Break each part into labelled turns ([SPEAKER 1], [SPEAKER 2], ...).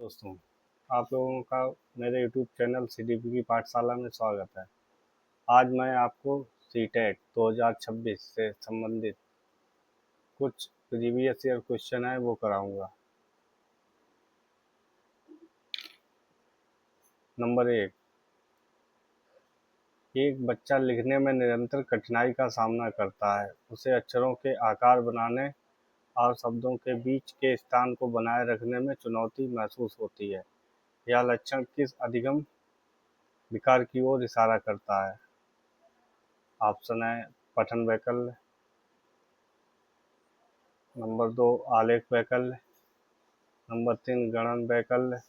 [SPEAKER 1] दोस्तों, आप लोगों का मेरे यूट्यूब चैनल सीडीपी की पाठशाला में स्वागत है। आज मैं आपको सीटेट 2026 से संबंधित कुछ प्रीवियस ईयर क्वेश्चन है वो कराऊंगा। नंबर 1, एक बच्चा लिखने में निरंतर कठिनाई का सामना करता है। उसे अक्षरों के आकार बनाने और शब्दों के बीच के स्थान को बनाए रखने में चुनौती महसूस होती है। यह लक्षण किस अधिगम विकार की ओर इशारा करता है? ऑप्शन है पठन वैकल्य, नंबर 2 आलेख वैकल्य, नंबर 3 गणन वैकल्य,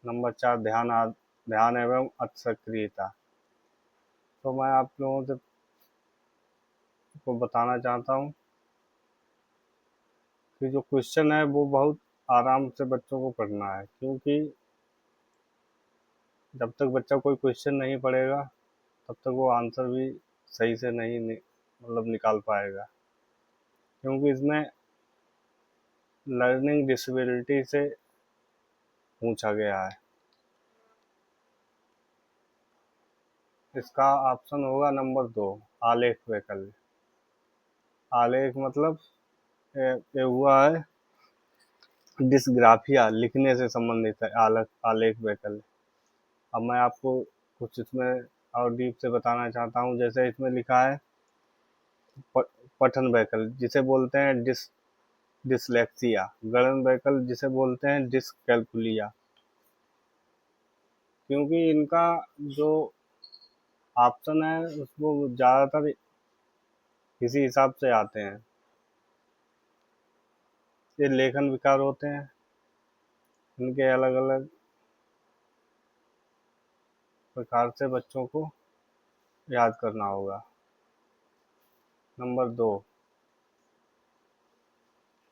[SPEAKER 1] नंबर 4 ध्यान एवं अतिसक्रियता। तो मैं आप लोगों से को बताना चाहता हूँ कि जो क्वेश्चन है वो बहुत आराम से बच्चों को पढ़ना है, क्योंकि जब तक बच्चा कोई क्वेश्चन नहीं पढ़ेगा तब तक वो आंसर भी सही से नहीं मतलब निकाल पाएगा, क्योंकि इसमें लर्निंग डिसेबिलिटी से पूछा गया है। इसका ऑप्शन होगा नंबर 2 आलेख वैकल्य। आलेख मतलब ये हुआ है डिस्ग्राफिया, लिखने से संबंधित है आलेख वैकल्य। अब मैं आपको कुछ इसमें और डीप से बताना चाहता हूँ। जैसे इसमें लिखा है पठन वैकल्य, जिसे बोलते हैं डिसलेक्सिया। गणन वैकल्य, जिसे बोलते हैं डिसकैल्कुलिया। क्योंकि इनका जो ऑप्शन है उसको ज़्यादातर इसी हिसाब से आते हैं। ये लेखन विकार होते हैं, इनके अलग अलग प्रकार से बच्चों को याद करना होगा। नंबर 2,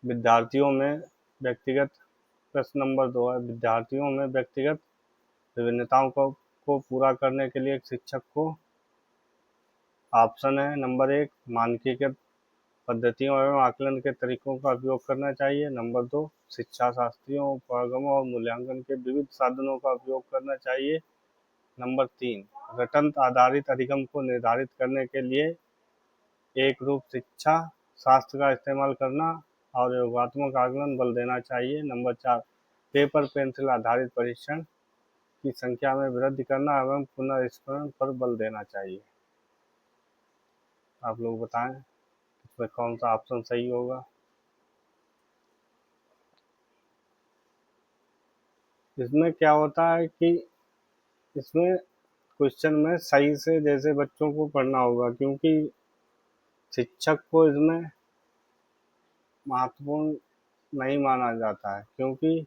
[SPEAKER 1] विद्यार्थियों में व्यक्तिगत प्रश्न नंबर 2 है, विद्यार्थियों में व्यक्तिगत विभिन्नताओं को पूरा करने के लिए एक शिक्षक को ऑप्शन है नंबर 1 मानकीकृत पद्धतियों एवं आकलन के तरीकों का उपयोग करना चाहिए। नंबर 2 शिक्षा शास्त्रियों, उपगमों और मूल्यांकन के विविध साधनों का उपयोग करना चाहिए। नंबर 3 रटंत आधारित अधिगम को निर्धारित करने के लिए एक रूप शिक्षा शास्त्र का इस्तेमाल करना और योगात्मक आकलन बल देना चाहिए। नंबर 4 पेपर पेंसिल आधारित परीक्षण की संख्या में वृद्धि करना एवं पुनर्स्मरण पर बल देना चाहिए। आप लोग बताएं इसमें कौन सा ऑप्शन सही होगा। इसमें क्या होता है कि इसमें क्वेश्चन में सही से जैसे बच्चों को पढ़ना होगा, क्योंकि शिक्षक को इसमें महत्वपूर्ण नहीं माना जाता है। क्योंकि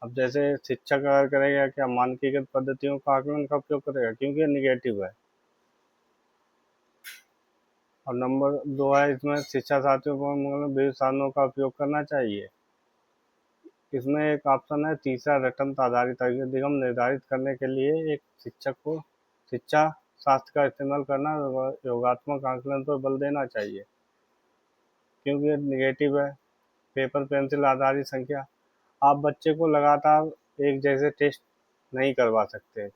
[SPEAKER 1] अब जैसे शिक्षक अगर करेगा क्या मानकीकृत पद्धतियों का आकलन का उपयोग करेगा, क्योंकि ये निगेटिव है। और नंबर 2 है इसमें शिक्षा साथियों को विभिन्न साधनों का उपयोग करना चाहिए। इसमें एक ऑप्शन है तीसरा रटंत आधारित अधिगम निर्धारित करने के लिए एक शिक्षक को शिक्षा शास्त्र का इस्तेमाल करना योगात्मक आकलन पर बल देना चाहिए, क्योंकि ये निगेटिव है। पेपर पेंसिल आधारित संख्या, आप बच्चे को लगातार एक जैसे टेस्ट नहीं करवा सकते।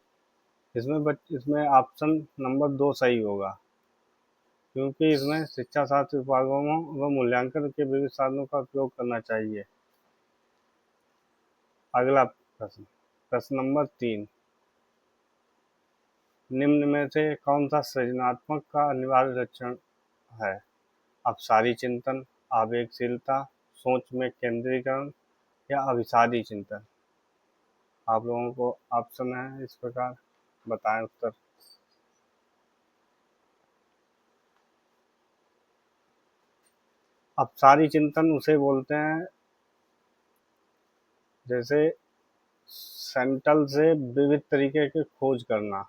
[SPEAKER 1] इसमें ऑप्शन नंबर 2 सही होगा, क्योंकि इसमें शिक्षा शास्त्र विभागों व मूल्यांकन के विविध साधनों का उपयोग करना चाहिए। अगला प्रश्न, प्रश्न नंबर 3, निम्न में से कौन सा सृजनात्मक का अनिवार्य लक्षण है? अपसारी चिंतन, आवेगशीलता, सोच में केंद्रीकरण या अभिसारी चिंतन। आप लोगों को ऑप्शन है इस प्रकार, बताएं उत्तर। अपसारी चिंतन उसे बोलते हैं जैसे सेंट्रल से विविध तरीके की खोज करना।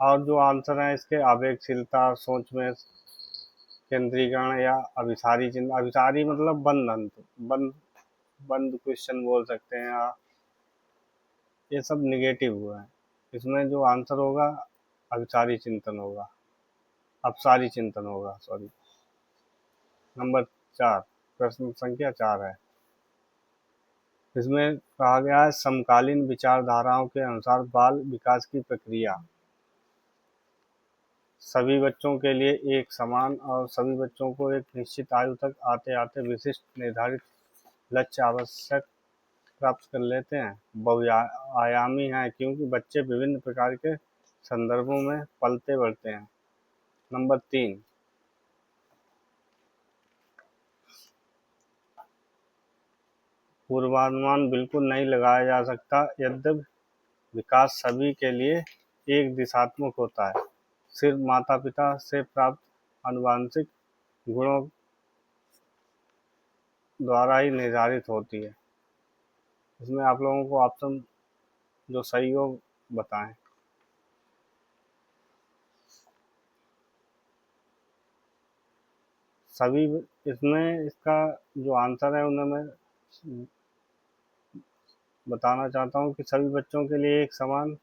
[SPEAKER 1] और जो आंसर है इसके आवेगशीलता, सोच में केंद्रीकरण या अभिसारी चिंतन। अभिसारी मतलब बंद बंद क्वेश्चन बोल सकते हैं, या ये सब निगेटिव हुआ है। इसमें जो आंसर होगा अभिसारी चिंतन होगा, अपसारी चिंतन होगा, सॉरी। नंबर 4, प्रश्न संख्या 4 है, इसमें कहा गया है समकालीन विचारधाराओं के अनुसार बाल विकास की प्रक्रिया सभी बच्चों के लिए एक समान और सभी बच्चों को एक निश्चित आयु तक आते आते विशिष्ट निर्धारित लक्ष्य आवश्यक प्राप्त कर लेते हैं। बहुआयामी है क्योंकि बच्चे विभिन्न प्रकार के संदर्भों में पलते बढ़ते हैं। नंबर 3, पूर्वानुमान बिल्कुल नहीं लगाया जा सकता यद्यपि विकास सभी के लिए एक दिशात्मक होता है, सिर्फ माता पिता से प्राप्त आनुवंशिक गुणों द्वारा ही निर्धारित होती है। इसमें आप लोगों को ऑप्शन जो सही हो बताएं। सभी इसमें इसका जो आंसर है उन्हें मैं बताना चाहता हूँ कि सभी बच्चों के लिए एक समान,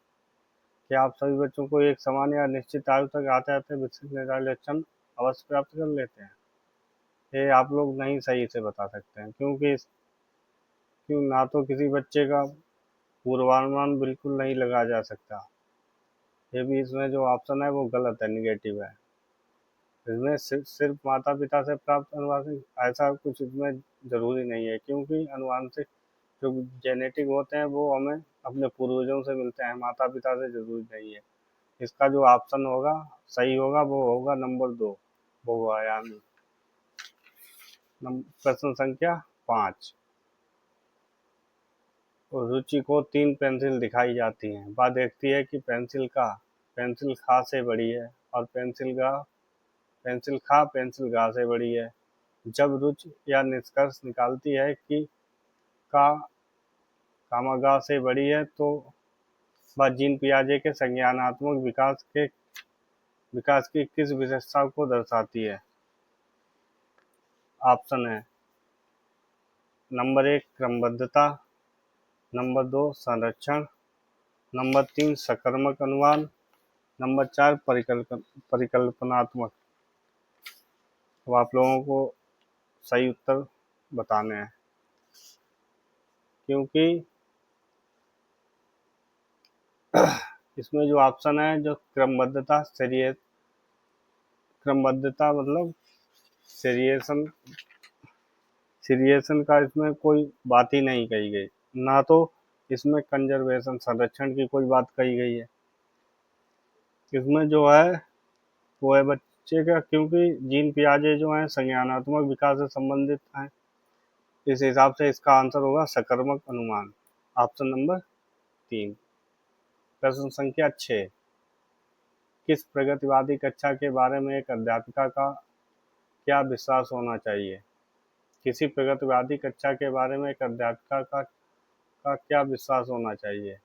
[SPEAKER 1] क्या आप सभी बच्चों को एक समान या निश्चित आयु तक आते आते विकसित निर्धारित लक्षण अवश्य प्राप्त कर लेते हैं। ये आप लोग नहीं सही से बता सकते हैं क्यों ना तो किसी बच्चे का पूर्वानुमान बिल्कुल नहीं लगाया जा सकता। ये भी इसमें जो ऑप्शन है वो गलत है, निगेटिव है। इसमें सिर्फ माता पिता से प्राप्त अनुवांशिक ऐसा कुछ इसमें जरूरी नहीं है, क्योंकि अनुवांशिक जो जेनेटिक होते हैं वो हमें अपने पूर्वजों से मिलते हैं, माता पिता से जरूरी नहीं है। इसका जो ऑप्शन होगा सही होगा वो होगा नंबर 2, बहुआयामी। प्रश्न संख्या 5, रुचि को 3 पेंसिल दिखाई जाती हैं। वह देखती है कि पेंसिल खा से बड़ी है और पेंसिल खा पेंसिल गा से बड़ी है। जब रुचि यह निष्कर्ष निकालती है कि का कामागा से बड़ी है तो वह जीन पियाजे के संज्ञानात्मक विकास की किस विशेषता को दर्शाती है। ऑप्शन है नंबर 1 क्रमबद्धता, नंबर 2 संरक्षण, नंबर 3 सकर्मक अनुमान, नंबर 4 परिकल्पनात्मक। अब आप लोगों को सही उत्तर बताने हैं, क्योंकि इसमें जो ऑप्शन है जो क्रमबद्धता मतलब सीरिएशन का इसमें कोई बात ही नहीं कही गई, ना तो इसमें कंजर्वेशन संरक्षण की कोई बात कही गई है। इसमें जो है वो है बच्चे का, क्योंकि जीन पियाजे जो हैं संज्ञानात्मक विकास से संबंधित हैं, इस हिसाब से इसका आंसर होगा सकर्मक अनुमान, ऑप्शन नंबर 3। प्रश्न संख्या 6, किस प्रगतिवादी कक्षा के बारे में एक अध्यापिका का क्या विश्वास होना चाहिए। किसी प्रगतिवादी कक्षा के बारे में एक अध्यापिका का क्या विश्वास होना चाहिए।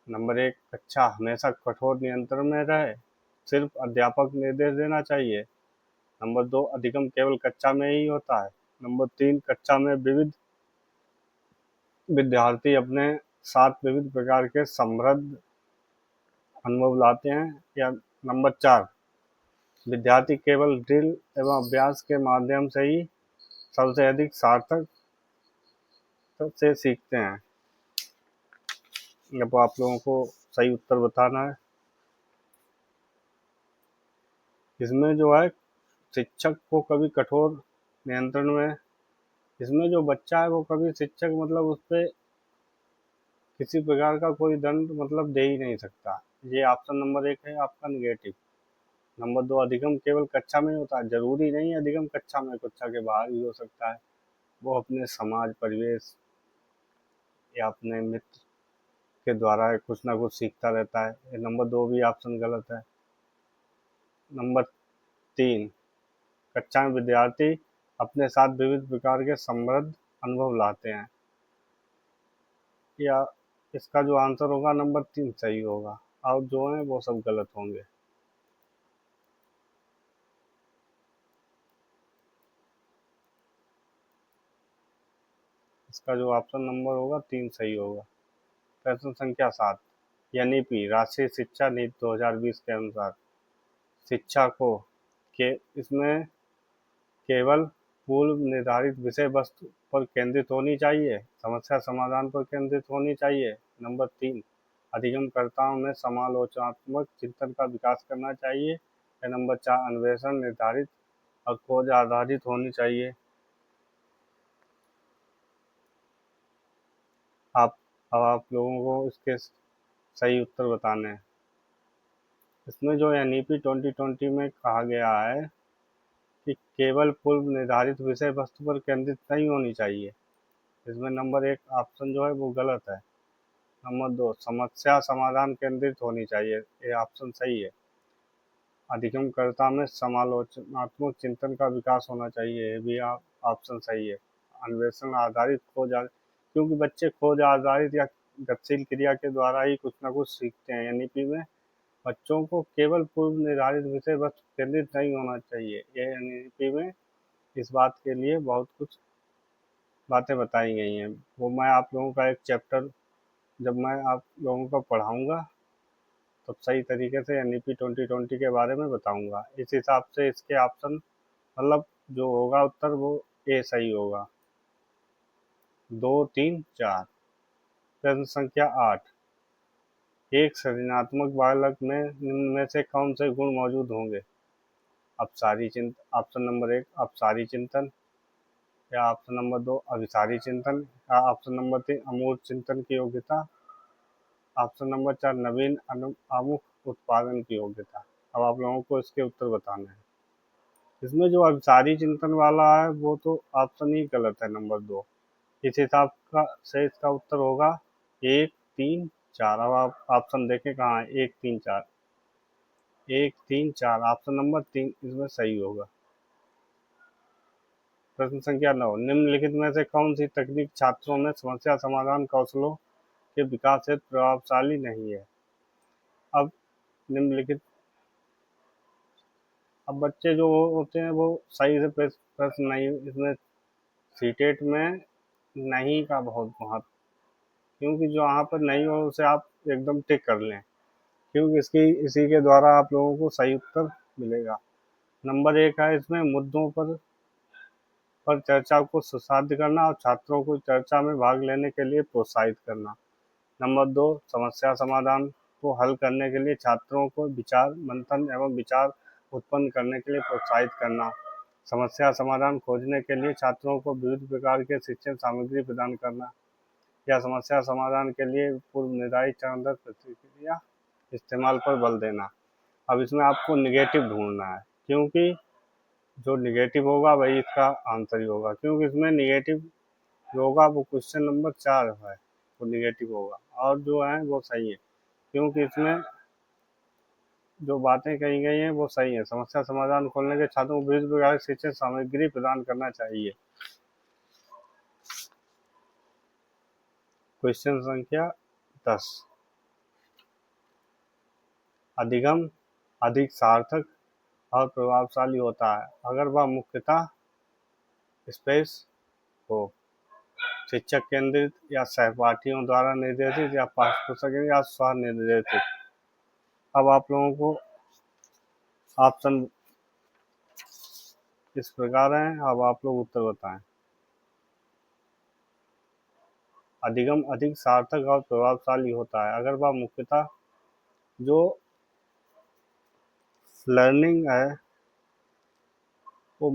[SPEAKER 1] नंबर 1 कक्षा हमेशा कठोर नियंत्रण में रहे, सिर्फ अध्यापक निर्देश देना चाहिए। नंबर 2 अधिगम केवल कक्षा में ही होता है। नंबर 3 कक्षा में विविध विद्यार्थी अपने साथ विविध प्रकार के समृद्ध अनुभव लाते हैं। या नंबर 4 विद्यार्थी केवल ड्रिल एवं अभ्यास के माध्यम से ही सबसे अधिक सार्थक से सीखते हैं। अब आप लोगों को सही उत्तर बताना है। इसमें जो है शिक्षक को कभी कठोर नियंत्रण में, इसमें जो बच्चा है वो कभी शिक्षक मतलब उस पर किसी प्रकार का कोई दंड मतलब दे ही नहीं सकता। ये ऑप्शन नंबर 1 है आपका निगेटिव। नंबर 2 अधिगम केवल कक्षा में होता है, जरूरी नहीं अधिगम कक्षा में, कक्षा के बाहर भी हो सकता है। वो अपने समाज परिवेश या अपने मित्र के द्वारा कुछ ना कुछ सीखता रहता है। ये नंबर 2 भी ऑप्शन गलत है। नंबर 3 कक्षा में विद्यार्थी अपने साथ विविध प्रकार के समृद्ध अनुभव लाते हैं। या इसका जो आंसर होगा नंबर 3 सही होगा, और जो है वो सब गलत होंगे। इसका जो ऑप्शन नंबर होगा 3 सही होगा। प्रश्न संख्या 7, एनईपी राष्ट्रीय शिक्षा नीति 2020 के अनुसार शिक्षा को के इसमें केवल पूर्व निर्धारित विषय वस्तु पर केंद्रित होनी चाहिए, समस्या समाधान पर केंद्रित होनी चाहिए। नंबर 3, अधिगमकर्ताओं में समालोचनात्मक चिंतन का विकास करना चाहिए। या नंबर 4, अन्वेषण निर्धारित और खोज आधारित होनी चाहिए। अब आप लोगों को इसके सही उत्तर बताने हैं। इसमें जो NEP 2020 में कहा गया है कि केवल पूर्व निर्धारित विषय वस्तु पर केंद्रित नहीं होनी चाहिए। इसमें नंबर 1 ऑप्शन जो है वो गलत है। नंबर 2, समस्या समाधान केंद्रित होनी चाहिए, ये ऑप्शन सही है। अधिगमकर्ता में समालोचनात्मक चिंतन का विकास होना चाहिए, ये भी ऑप्शन सही है। अन्वेषण आधारित क्योंकि बच्चे खोज आधारित या गतिशील क्रिया के द्वारा ही कुछ ना कुछ सीखते हैं। NEP में बच्चों को केवल पूर्व निर्धारित विषय वस्तु केंद्रित नहीं होना चाहिए। ये NEP में इस बात के लिए बहुत कुछ बातें बताई गई हैं। वो मैं आप लोगों का एक चैप्टर जब मैं आप लोगों को पढ़ाऊंगा तब सही तरीके से NEP 2020 के बारे में बताऊंगा। इस हिसाब से इसके ऑप्शन मतलब जो होगा उत्तर वो ए सही होगा। 2, 3, 4। प्रश्न संख्या 8, एक सृजनात्मक बालक में निम्न में से कौन से गुण मौजूद होंगे? ऑप्शन नंबर 1 अपसारी चिंतन, या ऑप्शन नंबर 2 अभिसारी चिंतन, या ऑप्शन नंबर 3 अमूर्त चिंतन की योग्यता, ऑप्शन नंबर 4 नवीन आमुख उत्पादन की योग्यता। अब आप लोगों को इसके उत्तर बताने हैं। इसमें जो अभिसारी चिंतन वाला है वो तो ऑप्शन ही गलत है, नंबर 2। इस हिसाब का से इसका उत्तर होगा 1, 3, 4। अब आप ऑप्शन देखें कहाँ है, 1, 3, 4। 1, 3, 4 ऑप्शन नंबर 3 इसमें सही होगा। प्रश्न संख्या 9, निम्नलिखित में से कौन सी तकनीक छात्रों में समस्या समाधान कौशलों के विकास हेतु प्रभावशाली नहीं है? अब निम्नलिखित अब बच्चे जो होते हैं वो सही से प्रश्न नहीं, इसमें सीटेट में नहीं का बहुत महत्व, क्योंकि जो यहाँ पर नहीं हो उसे आप एकदम टिक कर लें, क्योंकि इसी के द्वारा आप लोगों को सही उत्तर मिलेगा। नंबर 1 है इसमें मुद्दों पर चर्चा को सुसाध्य करना और छात्रों को चर्चा में भाग लेने के लिए प्रोत्साहित करना। नंबर 2, समस्या समाधान को हल करने के लिए छात्रों को विचार मंथन एवं विचार उत्पन्न करने के लिए प्रोत्साहित करना। समस्या समाधान खोजने के लिए छात्रों को विविध प्रकार के शिक्षण सामग्री प्रदान करना। या समस्या समाधान के लिए पूर्व निर्धारित चरणबद्ध प्रतिक्रिया इस्तेमाल पर बल देना। अब इसमें आपको निगेटिव ढूंढना है, क्योंकि जो निगेटिव होगा वही इसका आंसर ही होगा, क्योंकि इसमें निगेटिव जो होगा वो क्वेश्चन नंबर 4 है, वो निगेटिव होगा, और जो है वो सही है, क्योंकि इसमें जो बातें कही गई हैं वो सही है। समस्या समाधान खोलने के छात्रों को विविध प्रकार की शिक्षण सामग्री प्रदान करना चाहिए। क्वेश्चन संख्या 10, अधिगम अधिक सार्थक और प्रभावशाली होता है अगर वह मुख्यतः स्पेस हो, शिक्षक केंद्रित या सहपाठियों द्वारा निर्देशित, या पाठ्यपुस्तक या स्व निर्देशित। अब आप लोगों को ऑप्शन इस प्रकार हैं, अब आप लोग उत्तर बताएं। अधिगम अधिक सार्थक और प्रभावशाली होता है अगर वह मुख्यतः जो लर्निंग है वो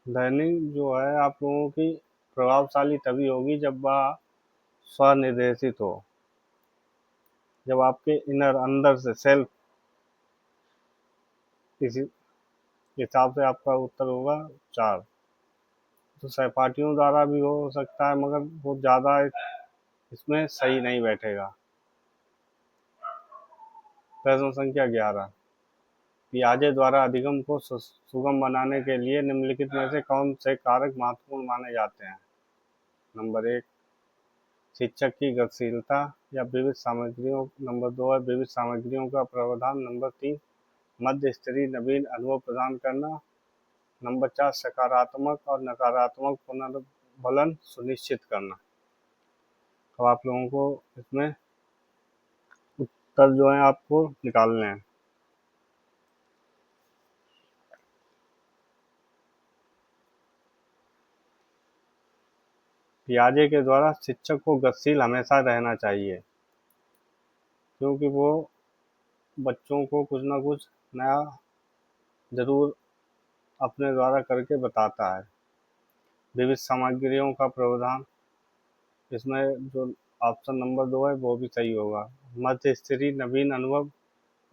[SPEAKER 1] लर्निंग जो है आप लोगों की प्रभावशाली तभी होगी जब वह स्वनिर्देशित हो, जब आपके अंदर से सेल्फ, इसी हिसाब से आपका उत्तर होगा 4। तो सहपाठियों द्वारा भी हो सकता है, मगर वो ज़्यादा इसमें सही नहीं बैठेगा। प्रश्न संख्या 11, पियाजे द्वारा अधिगम को सुगम बनाने के लिए निम्नलिखित में से कौन से कारक महत्वपूर्ण माने जाते हैं? नंबर 1, शिक्षक की गतिशीलता या विविध सामग्रियों। नंबर 2 है विविध सामग्रियों का प्रावधान। नंबर 3, मध्य स्तरीय नवीन अनुभव प्रदान करना। नंबर 4, सकारात्मक और नकारात्मक पुनर्बलन सुनिश्चित करना। तो आप लोगों को इसमें उत्तर जो है आपको निकालने हैं। पियाजे के द्वारा शिक्षक को गतिशील हमेशा रहना चाहिए, क्योंकि वो बच्चों को कुछ ना कुछ नया ज़रूर अपने द्वारा करके बताता है। विविध सामग्रियों का प्रावधान, इसमें जो ऑप्शन नंबर 2 है वो भी सही होगा। मध्य स्थिति नवीन अनुभव,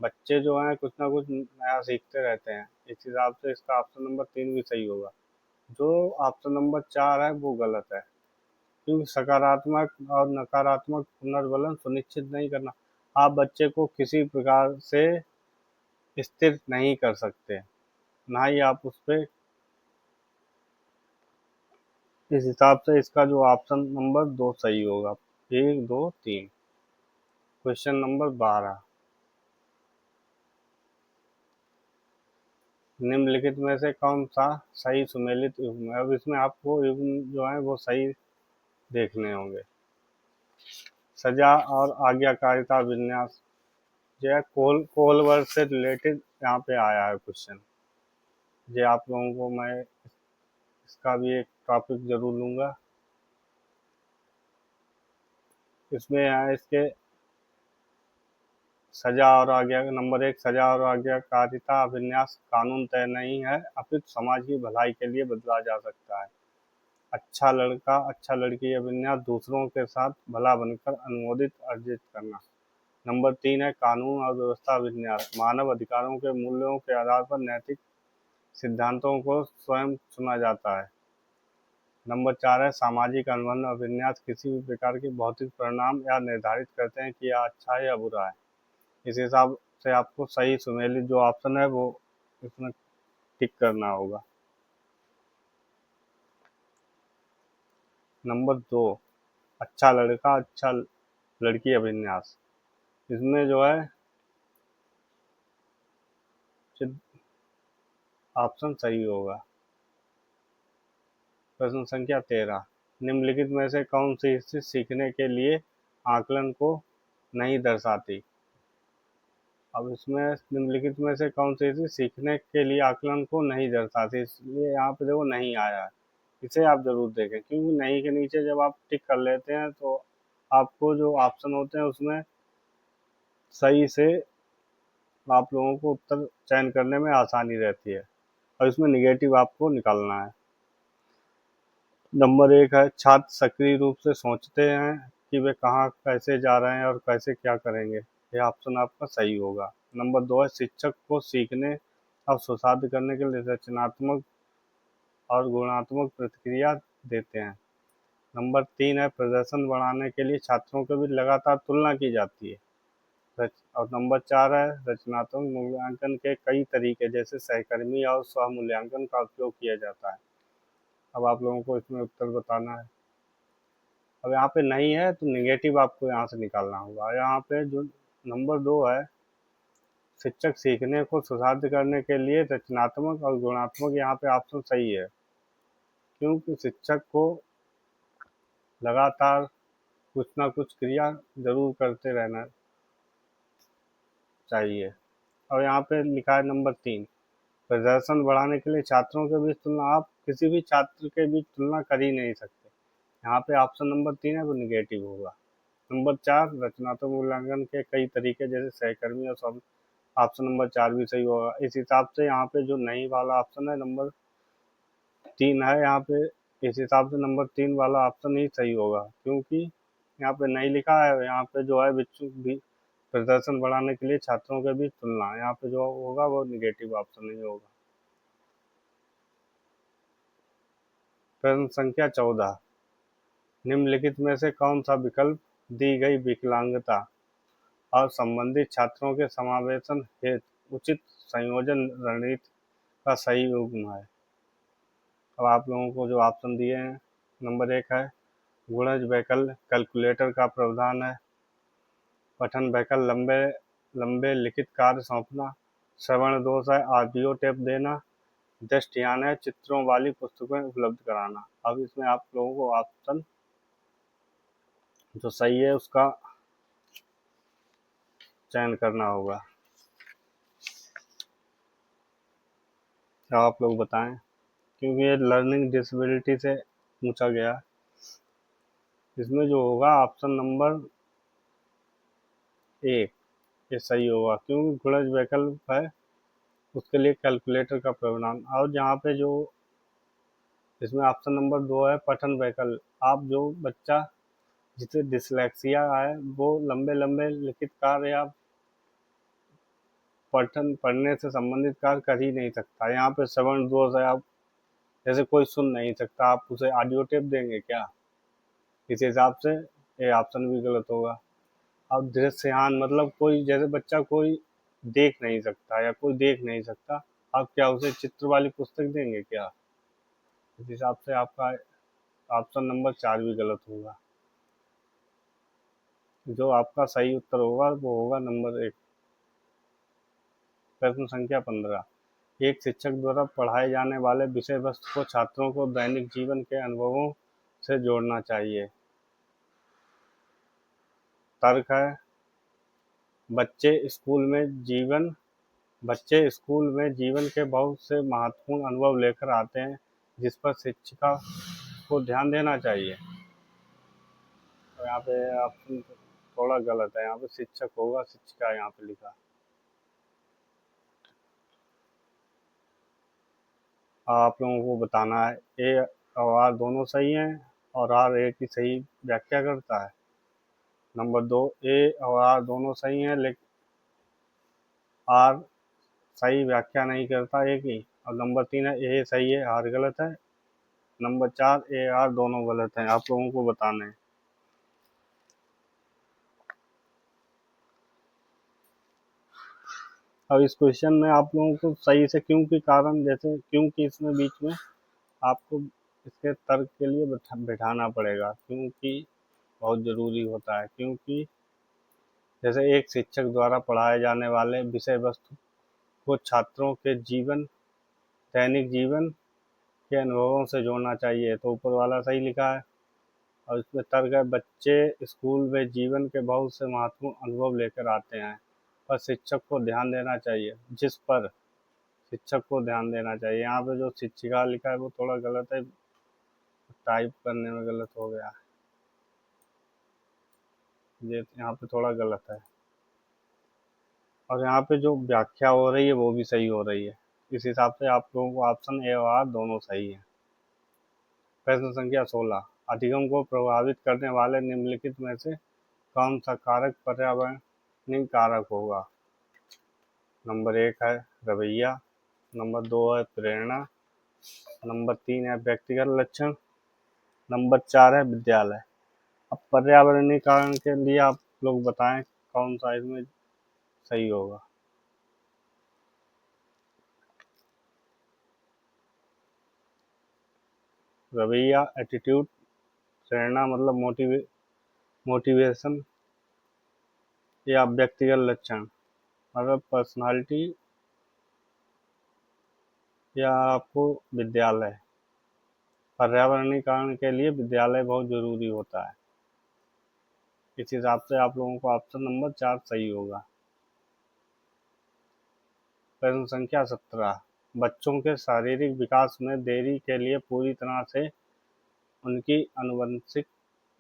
[SPEAKER 1] बच्चे जो हैं कुछ ना कुछ नया सीखते रहते हैं, इस हिसाब से इसका ऑप्शन नंबर 3 भी सही होगा। जो ऑप्शन नंबर 4 है वो गलत है, क्योंकि सकारात्मक और नकारात्मक पुनर्वलन सुनिश्चित नहीं करना। आप बच्चे को किसी प्रकार से स्थिर नहीं कर सकते, ना ही आप उस पर, इस हिसाब से इसका जो ऑप्शन नंबर 2 सही होगा। 1 2 3। क्वेश्चन नंबर 12, निम्नलिखित में से कौन सा सही सुमेलित युग्म है। अब इसमें आपको युग्म जो है वो सही देखने होंगे। सजा और आज्ञाकारिता विन्यास, जो है कोल वर्ड से रिलेटेड यहाँ पे आया है क्वेश्चन। ये आप लोगों को मैं इसका भी एक टॉपिक जरूर लूँगा। इसमें है इसके सजा और आज्ञा, नंबर 1, सजा और आज्ञाकारिता अभिन्यास कानून तय नहीं है, अपितु समाज की भलाई के लिए बदला जा सकता है। अच्छा लड़का अच्छा लड़की अभिन्यास दूसरों के साथ भला बनकर अनुमोदित अर्जित करना। नंबर 3 है कानून और व्यवस्था विन्यास, मानव अधिकारों के मूल्यों के आधार पर नैतिक सिद्धांतों को स्वयं चुना जाता है। नंबर 4 है सामाजिक अनुबंध और विन्यास, किसी भी प्रकार के भौतिक परिणाम या निर्धारित करते हैं कि यह अच्छा है या बुरा है। इस हिसाब से आपको सही सुमेलित जो ऑप्शन है वो इसमें टिक करना होगा। नंबर 2, अच्छा लड़का अच्छा लड़की अभिन्यास, इसमें जो है ऑप्शन सही होगा। प्रश्न संख्या 13, निम्नलिखित में से कौन सी स्थिति सीखने के लिए आकलन को नहीं दर्शाती। अब इसमें निम्नलिखित में से कौन सी स्थिति सीखने के लिए आकलन को नहीं दर्शाती, इसलिए यहाँ पे देखो नहीं आया है, इसे आप जरूर देखें, क्योंकि नहीं के नीचे जब आप टिक कर लेते हैं तो आपको जो ऑप्शन होते हैं उसमें सही से आप लोगों को उत्तर चयन करने में आसानी रहती है, और इसमें निगेटिव आपको निकालना है। नंबर 1 है छात्र सक्रिय रूप से सोचते हैं कि वे कहाँ कैसे जा रहे हैं और कैसे क्या करेंगे, यह ऑप्शन आपका सही होगा। नंबर 2 है शिक्षक को सीखने और सुसाध्य करने के लिए रचनात्मक और गुणात्मक प्रतिक्रिया देते हैं। नंबर 3 है प्रदर्शन बढ़ाने के लिए छात्रों के बीच लगातार तुलना की जाती है। और नंबर 4 है रचनात्मक मूल्यांकन के कई तरीके जैसे सहकर्मी और स्व मूल्यांकन का उपयोग किया जाता है। अब आप लोगों को इसमें उत्तर बताना है। अब यहाँ पे नहीं है तो निगेटिव आपको यहाँ से निकालना होगा। यहाँ पे जो नंबर 2 है शिक्षक सीखने को सुसाध्य करने के लिए रचनात्मक और गुणात्मक, यहाँ पे ऑप्शन सही है, क्योंकि शिक्षक को लगातार कुछ ना कुछ क्रिया जरूर करते रहना चाहिए। और यहाँ पे लिखा है नंबर 3, प्रदर्शन बढ़ाने के लिए छात्रों के बीच तुलना, आप किसी भी छात्र के बीच तुलना कर ही नहीं सकते। यहाँ पे ऑप्शन नंबर 3 है वो निगेटिव होगा। नंबर 4 रचनात्मक मूल्यांकन के कई तरीके जैसे सहकर्मी और सब, ऑप्शन नंबर 4 भी सही होगा। इस हिसाब से यहाँ पे जो नहीं वाला ऑप्शन है नंबर 3 है, यहाँ पे इस हिसाब से नंबर 3 वाला ऑप्शन ही सही होगा, क्योंकि यहाँ पे नहीं लिखा है, यहाँ पे जो है बच्चों भी प्रदर्शन बढ़ाने के लिए छात्रों के बीच तुलना, यहाँ पे जो होगा वो निगेटिव ऑप्शन नहीं होगा। प्रश्न संख्या 14, निम्नलिखित में से कौन सा विकल्प दी गई विकलांगता और संबंधित छात्रों के समावेशन हेतु उचित संयोजन रणनीति का सही युग्म है। अब आप लोगों को जो ऑप्शन दिए हैं, नंबर 1 है गुणज वैकल्य कैलकुलेटर का प्रावधान है, पठन वैकल्य लंबे लंबे लिखित कार्य सौंपना, श्रवण दोष है ऑडियो टेप देना, दृष्टियान है चित्रों वाली पुस्तकें उपलब्ध कराना। अब इसमें आप लोगों को ऑप्शन जो सही है उसका चयन करना होगा। आप लोग बताएं, क्योंकि ये लर्निंग डिसेबिलिटी से पूछा गया। इसमें जो होगा ऑप्शन नंबर एक, ये सही होगा, क्योंकि गुणज वैकल्प है उसके लिए कैलकुलेटर का परिणाम। और जहाँ पे जो इसमें ऑप्शन नंबर दो है पठन वैकल्प, आप जो बच्चा जिसे डिसलेक्सिया है वो लंबे लंबे लिखित कार्य या पढ़ने से संबंधित कार्य कर ही नहीं सकता। यहाँ पे श्रवण दोष है, आप जैसे कोई सुन नहीं सकता, आप उसे ऑडियो टेप देंगे क्या? इस हिसाब से ये ऑप्शन भी गलत होगा। अब दृश्यहान मतलब कोई, जैसे बच्चा कोई देख नहीं सकता या कोई देख नहीं सकता, आप क्या उसे चित्र वाली पुस्तक देंगे क्या? इस हिसाब से आपका ऑप्शन नंबर चार भी गलत होगा। जो आपका सही उत्तर होगा वो होगा नंबर एक। प्रश्न संख्या 15, एक शिक्षक द्वारा पढ़ाए जाने वाले विषय वस्तु को छात्रों को दैनिक जीवन के अनुभवों से जोड़ना चाहिए। तर्क है, बच्चे स्कूल में जीवन बच्चे स्कूल में जीवन के बहुत से महत्वपूर्ण अनुभव लेकर आते हैं जिस पर शिक्षिका को ध्यान देना चाहिए। तो यहाँ पे ऑप्शन थोड़ा गलत है, यहाँ पे शिक्षक होगा, शिक्षिका यहाँ पे लिखा। आप लोगों को बताना है ए और आर दोनों सही हैं और आर ए की सही व्याख्या करता है। नंबर दो, ए और आर दोनों सही हैं लेकिन आर सही व्याख्या नहीं करता ए की। और नंबर तीन है ए सही है आर गलत है। नंबर चार, ए आर दोनों गलत हैं, आप लोगों को बताना है। अब इस क्वेश्चन में आप लोगों को सही से क्यों के कारण, जैसे क्योंकि इसमें बीच में आपको इसके तर्क के लिए बैठाना पड़ेगा, क्योंकि बहुत ज़रूरी होता है। क्योंकि जैसे एक शिक्षक द्वारा पढ़ाए जाने वाले विषय वस्तु को छात्रों के दैनिक जीवन के अनुभवों से जोड़ना चाहिए, तो ऊपर वाला सही लिखा है। और इसमें तर्क है, बच्चे स्कूल में जीवन के बहुत से महत्वपूर्ण अनुभव लेकर आते हैं पर शिक्षक को ध्यान देना चाहिए जिस पर शिक्षक को ध्यान देना चाहिए। यहाँ पे जो शिक्षिका लिखा है वो थोड़ा गलत है, टाइप करने में गलत हो गया, ये यहाँ पे थोड़ा गलत है। और यहाँ पे जो व्याख्या हो रही है वो भी सही हो रही है। इस हिसाब से आप लोगों को ऑप्शन ए और आर दोनों सही है। प्रश्न संख्या 16, अधिगम को प्रभावित करने वाले निम्नलिखित में से कौन सा कारक पर्यावरणीय कारक होगा? नंबर एक है रवैया, नंबर दो है प्रेरणा, नंबर तीन है व्यक्तिगत लक्षण, नंबर चार है विद्यालय। अब पर्यावरणीय कारण के लिए आप लोग बताएं कौन सा इसमें सही होगा। रवैया एटीट्यूड, प्रेरणा मतलब मोटिवेशन, या व्यक्तिगत लक्षण मतलब पर्सनालिटी, या आपको विद्यालय। पर्यावरणीय कारण के लिए विद्यालय बहुत ज़रूरी होता है। इस हिसाब से आप लोगों को ऑप्शन नंबर चार सही होगा। प्रश्न संख्या 17, बच्चों के शारीरिक विकास में देरी के लिए पूरी तरह से उनकी आनुवंशिक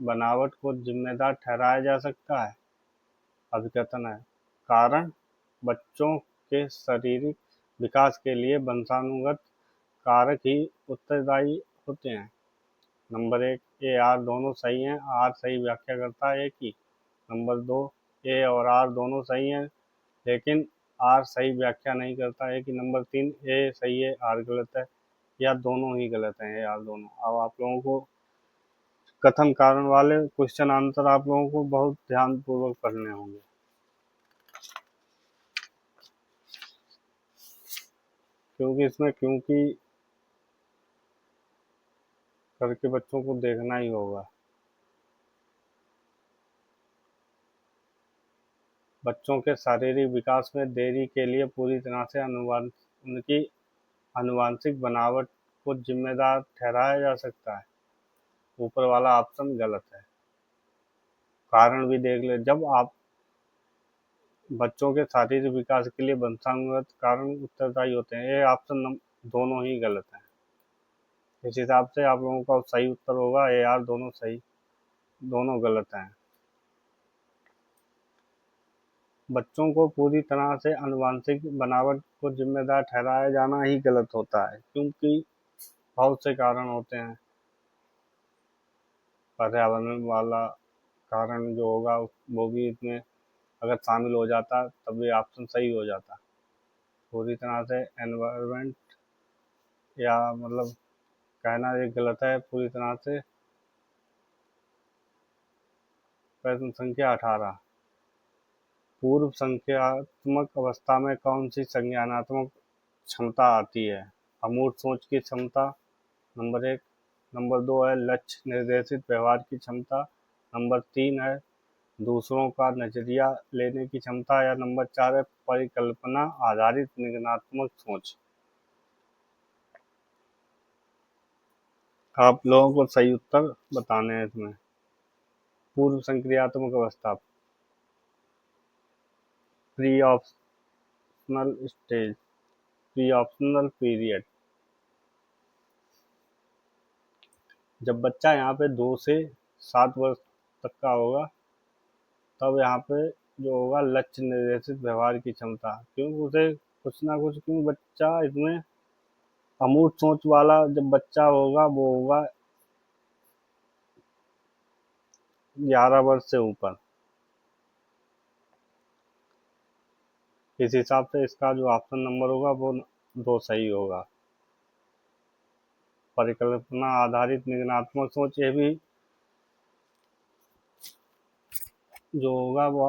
[SPEAKER 1] बनावट को जिम्मेदार ठहराया जा सकता है। अभिकथन है, कारण बच्चों के शारीरिक विकास के लिए वंशानुगत कारक ही उत्तरदायी होते हैं। नंबर एक, ए आर दोनों सही हैं, आर सही व्याख्या करता है ए की। नंबर दो, ए और आर दोनों सही हैं लेकिन आर सही व्याख्या नहीं करता है कि। नंबर तीन, ए सही है आर गलत है, या दोनों ही गलत हैं, ए आर दोनों। अब आप लोगों को कथन कारण वाले क्वेश्चन आंसर आप लोगों को बहुत ध्यान पूर्वक पढ़ने होंगे, क्योंकि इसमें क्योंकि करके बच्चों को देखना ही होगा। बच्चों के शारीरिक विकास में देरी के लिए पूरी तरह से उनकी आनुवांशिक बनावट को जिम्मेदार ठहराया जा सकता है। ऊपर वाला ऑप्शन गलत है। कारण भी देख ले, जब आप बच्चों के शारीरिक विकास के लिए वंशानुगत कारण उत्तरदायी होते हैं, ये ऑप्शन दोनों ही गलत हैं। इस हिसाब से आप लोगों का सही उत्तर होगा ए आर दोनों सही। दोनों गलत हैं। बच्चों को पूरी तरह से आनुवंशिक बनावट को जिम्मेदार ठहराया जाना ही गलत होता है, क्योंकि बहुत से कारण होते हैं। पर्यावरण वाला कारण जो होगा वो भी इसमें अगर शामिल हो जाता तब ये ऑप्शन सही हो जाता। पूरी तरह से एनवायरनमेंट या मतलब कहना ये गलत है पूरी तरह से। प्रश्न संख्या 18, पूर्व संख्यात्मक अवस्था में कौन सी संज्ञानात्मक क्षमता आती है? अमूर्त सोच की क्षमता नंबर 1, नंबर 2 है लक्ष्य निर्देशित व्यवहार की क्षमता, नंबर 3 है दूसरों का नजरिया लेने की क्षमता, या नंबर 4 है परिकल्पना आधारित निर्णयात्मक सोच। आप लोगों को सही उत्तर बताने हैं इसमें। पूर्व संक्रियात्मक अवस्था, pre optional stage, pre optional period. जब बच्चा यहाँ पे 2 से 7 वर्ष तक का होगा तब यहाँ पे जो होगा लक्ष्य निर्देशित व्यवहार की क्षमता, क्योंकि उसे कुछ ना कुछ, क्योंकि बच्चा इसमें अमूर्त सोच वाला जब बच्चा होगा वो होगा 11 वर्ष से ऊपर। इस हिसाब से इसका जो ऑप्शन नंबर होगा वो 2 सही होगा। परिकल्पना आधारित निर्णयात्मक सोच, ये भी जो होगा वो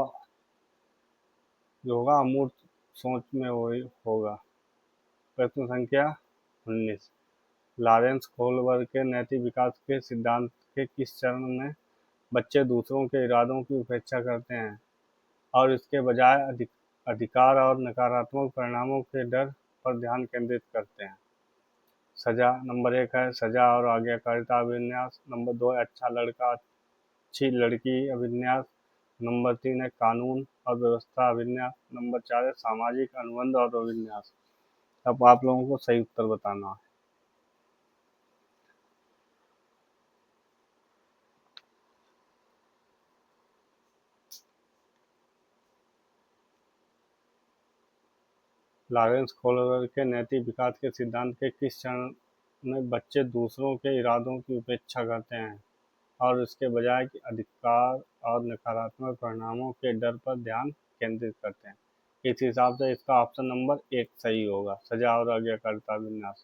[SPEAKER 1] जो होगा अमूर्त सोच में होगा। प्रश्न संख्या 19, लॉरेंस कोहलर के नैतिक विकास के सिद्धांत के किस चरण में बच्चे दूसरों के इरादों की उपेक्षा करते हैं और इसके बजाय अधिकार और नकारात्मक परिणामों के डर पर ध्यान केंद्रित करते हैं? सजा नंबर 1 है सजा और आज्ञाकारिता अभिन्यास, नंबर 2 है अच्छा लड़का अच्छी लड़की अभिन्यास, नंबर 3 है कानून और व्यवस्था अभिन्यास, नंबर 4 है सामाजिक अनुबंध और अभिन्यास। अब आप लोगों को सही उत्तर बताना है। लॉरेंस कोहलर के नैतिक विकास के सिद्धांत के किस चरण में बच्चे दूसरों के इरादों की उपेक्षा करते हैं और इसके बजाय अधिकार और नकारात्मक परिणामों के डर पर ध्यान केंद्रित करते हैं? इस हिसाब से इसका ऑप्शन नंबर 1 सही होगा, सजा और आज्ञाकारिता विन्यास।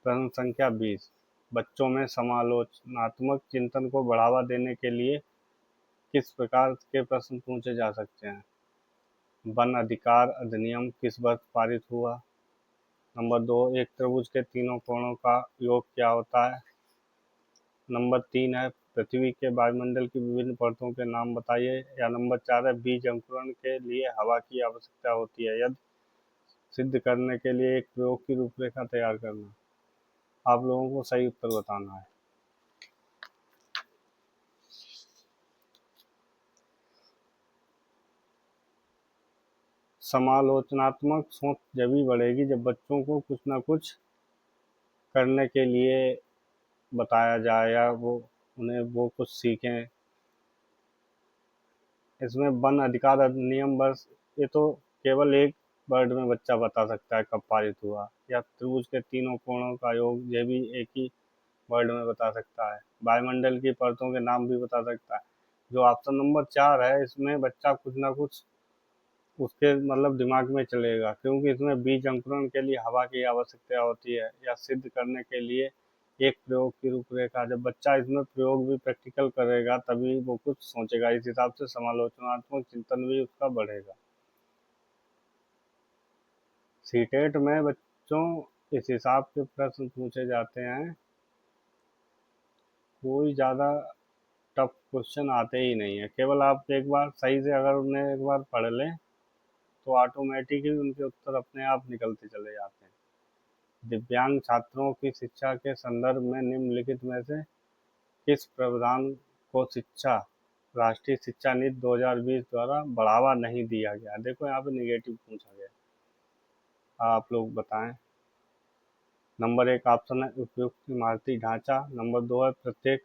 [SPEAKER 1] प्रश्न संख्या 20, बच्चों में समालोचनात्मक चिंतन को बढ़ावा देने के लिए किस प्रकार के प्रश्न पूछे जा सकते हैं? वन अधिकार अधिनियम किस वर्ष पारित हुआ? नंबर 2, एक त्रिभुज के तीनों कोणों का योग क्या होता है? नंबर 3 है पृथ्वी के वायुमंडल की विभिन्न परतों के नाम बताइए, या नंबर 4 है बीज अंकुरण के लिए हवा की आवश्यकता होती है, यदि सिद्ध करने के लिए एक प्रयोग की रूपरेखा तैयार करना। आप लोगों को सही उत्तर बताना है। समालोचनात्मक सोच जभी बढ़ेगी जब बच्चों को कुछ ना कुछ करने के लिए बताया जाए या उन्हें वो कुछ सीखें। इसमें वन अधिकार अधिनियम बस ये तो केवल एक वर्ड में बच्चा बता सकता है कब पारित हुआ, या त्रिभुज के तीनों कोणों का योग ये भी एक ही वर्ड में बता सकता है। वायुमंडल की परतों के नाम भी बता सकता है। जो ऑप्शन नंबर 4 है इसमें बच्चा कुछ ना कुछ उसके मतलब दिमाग में चलेगा, क्योंकि इसमें बीज अंकुरण के लिए हवा की आवश्यकता होती है, या सिद्ध करने के लिए एक प्रयोग की रूपरेखा। जब बच्चा इसमें प्रयोग भी प्रैक्टिकल करेगा तभी वो कुछ सोचेगा। इस हिसाब से समालोचनात्मक चिंतन भी उसका बढ़ेगा। सीटेट में बच्चों इस हिसाब के प्रश्न पूछे जाते हैं, कोई ज़्यादा टफ क्वेश्चन आते ही नहीं है। केवल आप एक बार सही से अगर उन्हें एक बार पढ़ लें तो ऑटोमेटिकली उनके उत्तर अपने आप निकलते चले जाते हैं। दिव्यांग छात्रों की शिक्षा के संदर्भ में निम्नलिखित में से किस प्रावधान को शिक्षा राष्ट्रीय शिक्षा नीति 2020 द्वारा बढ़ावा नहीं दिया गया? देखो यहाँ पे निगेटिव पूछा गया, आप लोग बताएं। नंबर 1 ऑप्शन है उपयुक्त इमारती ढांचा। नंबर 2 है प्रत्येक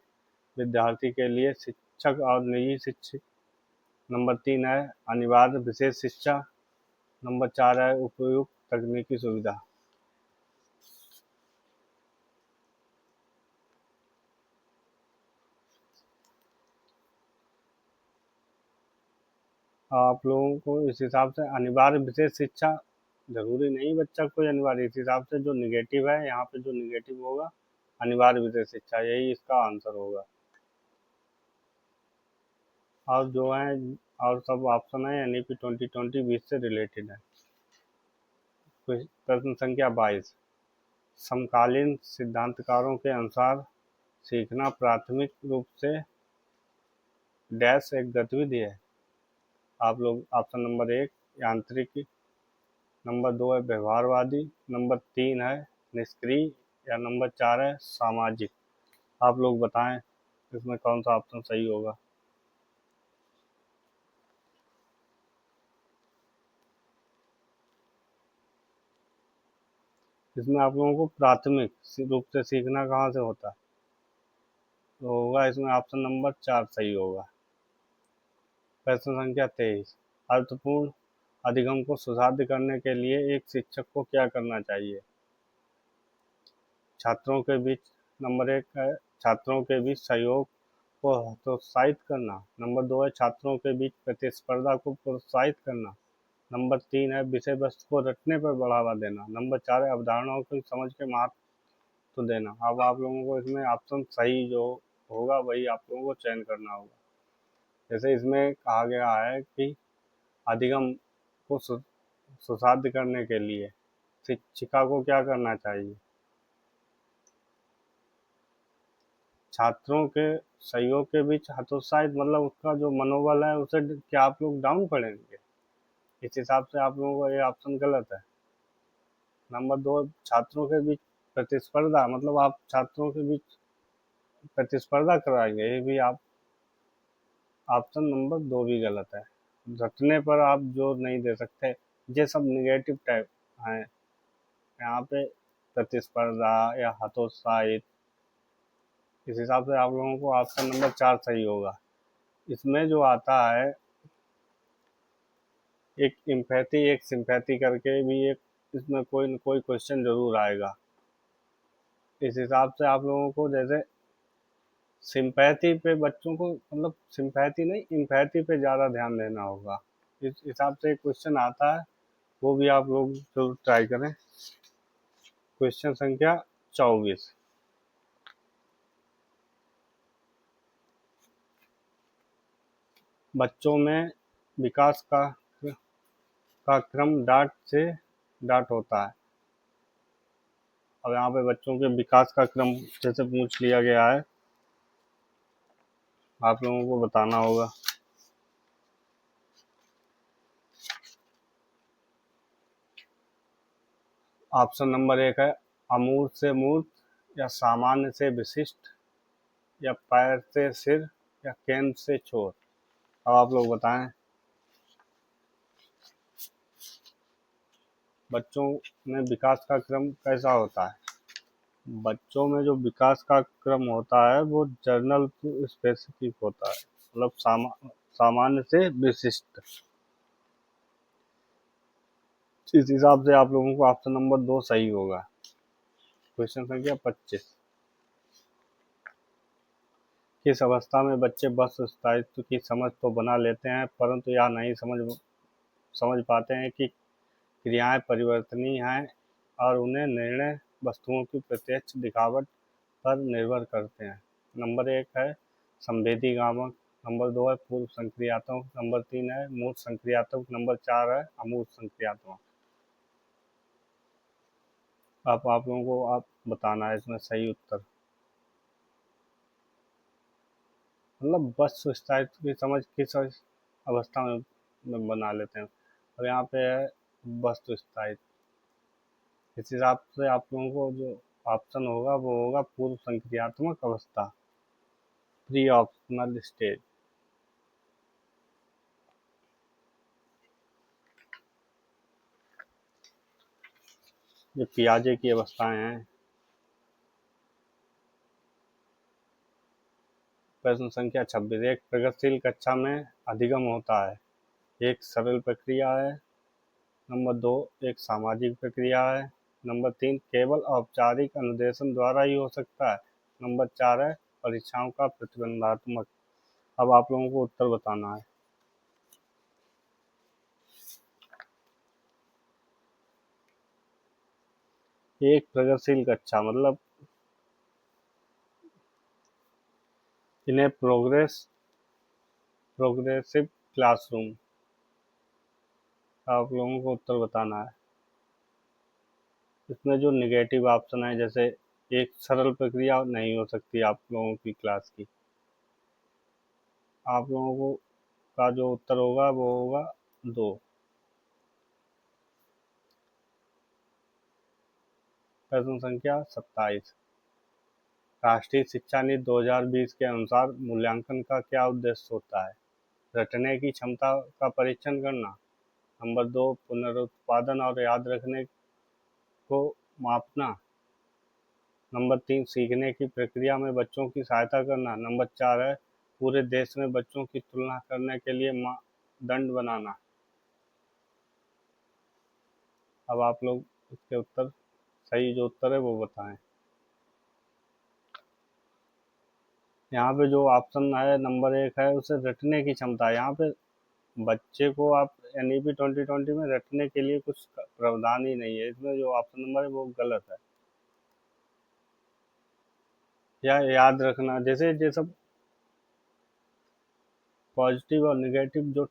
[SPEAKER 1] विद्यार्थी के लिए शिक्षक और निजी शिक्षक। नंबर 3 है अनिवार्य विशेष शिक्षा। नंबर 4 है उपयुक्त तकनीकी सुविधा। आप लोगों को इस हिसाब से अनिवार्य विशेष शिक्षा, जरूरी नहीं बच्चा कोई अनिवार्य, इस हिसाब से जो निगेटिव है यहाँ पे, जो निगेटिव होगा अनिवार्य विशेष शिक्षा, यही इसका आंसर होगा। और जो है और सब ऑप्शन है NEP 2020 से रिलेटेड है। प्रश्न संख्या 22, समकालीन सिद्धांतकारों के अनुसार सीखना प्राथमिक रूप से डैश एक गतिविधि है। आप लोग ऑप्शन नंबर 1 यांत्रिकी, नंबर 2 है व्यवहारवादी, नंबर 3 है निष्क्रिय, या नंबर 4 है सामाजिक। आप लोग बताएं इसमें कौन सा ऑप्शन सही होगा। इसमें आप लोगों को प्राथमिक रूप से सीखना कहाँ से होता है, तो होगा इसमें ऑप्शन नंबर 4 सही होगा। प्रश्न संख्या 23, अर्थपूर्ण अधिगम को सुसाध्य करने के लिए एक शिक्षक को क्या करना चाहिए। छात्रों के बीच, नंबर 1 है छात्रों के बीच सहयोग को हतोत्साहित करना। नंबर 2 है छात्रों के बीच प्रतिस्पर्धा को प्रोत्साहित करना। नंबर 3 है विषय वस्तु को रटने पर बढ़ावा देना। नंबर 4 है अवधारणाओं की समझ के महत्व देना। अब आप लोगों को इसमें ऑप्शन सही जो होगा वही आप लोगों को चयन करना होगा। जैसे इसमें कहा गया है कि अधिगम को सुसाध्य करने के लिए शिक्षिका को क्या करना चाहिए। छात्रों के सहयोग के बीच हतोत्साहित, मतलब उसका जो मनोबल है उसे क्या आप लोग डाउन करेंगे, इस हिसाब से आप लोगों का ये ऑप्शन गलत है। नंबर 2, छात्रों के बीच प्रतिस्पर्धा, मतलब आप छात्रों के बीच प्रतिस्पर्धा कराएंगे, ये भी आप ऑप्शन नंबर 2 भी गलत है। रटने पर आप जोर नहीं दे सकते, ये सब निगेटिव टाइप हैं। यहाँ पे प्रतिस्पर्धा या हतोत्साहित, इस हिसाब से आप लोगों को ऑप्शन नंबर 4 सही होगा। इसमें जो आता है एक इम्पैथी एक सिंपैथी करके भी एक, इसमें कोई न कोई क्वेश्चन जरूर आएगा। इस हिसाब से आप लोगों को जैसे सिंपैथी पे बच्चों को, मतलब सिंपैथी नहीं इम्पैथी पे ज़्यादा ध्यान देना होगा। इस हिसाब से एक क्वेश्चन आता है, वो भी आप लोग जरूर ट्राई करें। क्वेश्चन संख्या 24, बच्चों में विकास का क्रम डाट होता है। अब यहाँ पे बच्चों के विकास का क्रम जैसे पूछ लिया गया है, आप लोगों को बताना होगा। ऑप्शन नंबर 1 है अमूर्त से मूर्त, या सामान्य से विशिष्ट, या पैर से सिर, या केंद्र से छोर। अब आप लोग बताएं बच्चों में विकास का क्रम कैसा होता है। बच्चों में जो विकास का क्रम होता है वो जर्नल टू स्पेसिफिक होता है, मतलब सामान्य से विशिष्ट। इस हिसाब से आप लोगों को ऑप्शन नंबर 2 सही होगा। क्वेश्चन संख्या 25, किस अवस्था में बच्चे वस्तु स्थायित्व की समझ तो बना लेते हैं परंतु यह नहीं समझ पाते हैं कि क्रियाएं परिवर्तनीय हैं और उन्हें निर्णय वस्तुओं की प्रत्यक्ष दिखावट पर निर्भर करते हैं। नंबर 1 है संवेदी गामक, नंबर 2 है पूर्व संक्रियात्मक, नंबर 3 है मूर्त संक्रियात्मक, नंबर 4 है अमूर्त संक्रियात्मक। आप लोगों को आप बताना है इसमें सही उत्तर, मतलब वस्तु स्थायित्व की समझ किस अवस्था में बना लेते हैं। अब यहाँ पे है वस्तु स्थायित्व, इस हिसाब से आप लोगों को जो ऑप्शन होगा वो होगा पूर्व संक्रियात्मक अवस्था, प्री ऑप्शनल स्टेज। ये पियाजे की अवस्थाएं हैं। प्रश्न संख्या 26, एक प्रगतिशील कक्षा में अधिगम होता है। एक सरल प्रक्रिया है। नंबर 2, एक सामाजिक प्रक्रिया है। नंबर 3, केवल औपचारिक अनुदेशन द्वारा ही हो सकता है। नंबर 4 है परीक्षाओं का प्रतिबंधात्मक। अब आप लोगों को उत्तर बताना है। एक प्रगतिशील कक्षा मतलब इन्हें प्रोग्रेसिव क्लासरूम। आप लोगों को उत्तर बताना है। इसमें जो निगेटिव ऑप्शन है, जैसे एक सरल प्रक्रिया नहीं हो सकती आप लोगों की क्लास की। आप लोगों को का जो उत्तर होगा वो होगा 2। प्रश्न संख्या 27, राष्ट्रीय शिक्षा नीति 2020 के अनुसार मूल्यांकन का क्या उद्देश्य होता है? रटने की क्षमता का परीक्षण करना। नंबर 2, पुनरुत्पादन और याद रखने को मापना। नंबर 3, सीखने की प्रक्रिया में बच्चों की सहायता करना। नंबर 4 है पूरे देश में बच्चों की तुलना करने के लिए मानदंड बनाना। अब आप लोग इसके उत्तर, सही जो उत्तर है वो बताएं। यहाँ पे जो ऑप्शन है नंबर 1 है उसे रटने की क्षमता है। यहाँ पे बच्चे को आप NEP 2020 में रटने के लिए कुछ प्रावधान ही नहीं है। इसमें जो ऑप्शन नंबर है वो गलत है। या याद रखना, जैसे ये सब पॉजिटिव और निगेटिव जो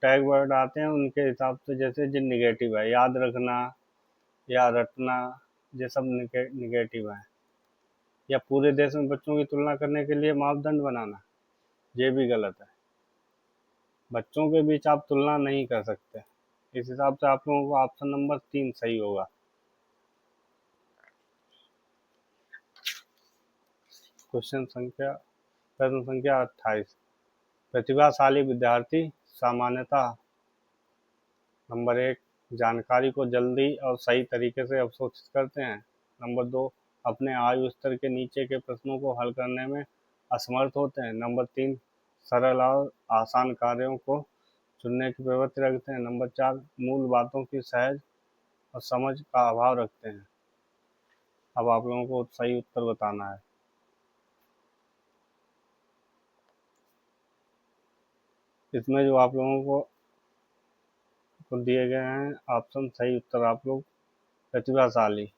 [SPEAKER 1] टैग वर्ड आते हैं उनके हिसाब से, जैसे जो निगेटिव है याद रखना या रटना, ये सब निगेटिव है। या पूरे देश में बच्चों की तुलना करने के लिए मापदंड बनाना, ये भी गलत है। बच्चों के बीच आप तुलना नहीं कर सकते। इस हिसाब से आप लोगों को ऑप्शन नंबर 3 सही होगा। प्रश्न संख्या 28, प्रतिभाशाली विद्यार्थी सामान्यतः नंबर 1, जानकारी को जल्दी और सही तरीके से अवशोषित करते हैं। नंबर 2, अपने आयु स्तर के नीचे के प्रश्नों को हल करने में असमर्थ होते हैं। नंबर 3, सरल और आसान कार्यों को चुनने की प्रवृत्ति रखते हैं। नंबर 4, मूल बातों की सहज और समझ का अभाव रखते हैं। अब आप लोगों को सही उत्तर बताना है। इसमें जो आप लोगों को दिए गए हैं ऑप्शन, सही उत्तर आप लोग प्रतिभाशाली।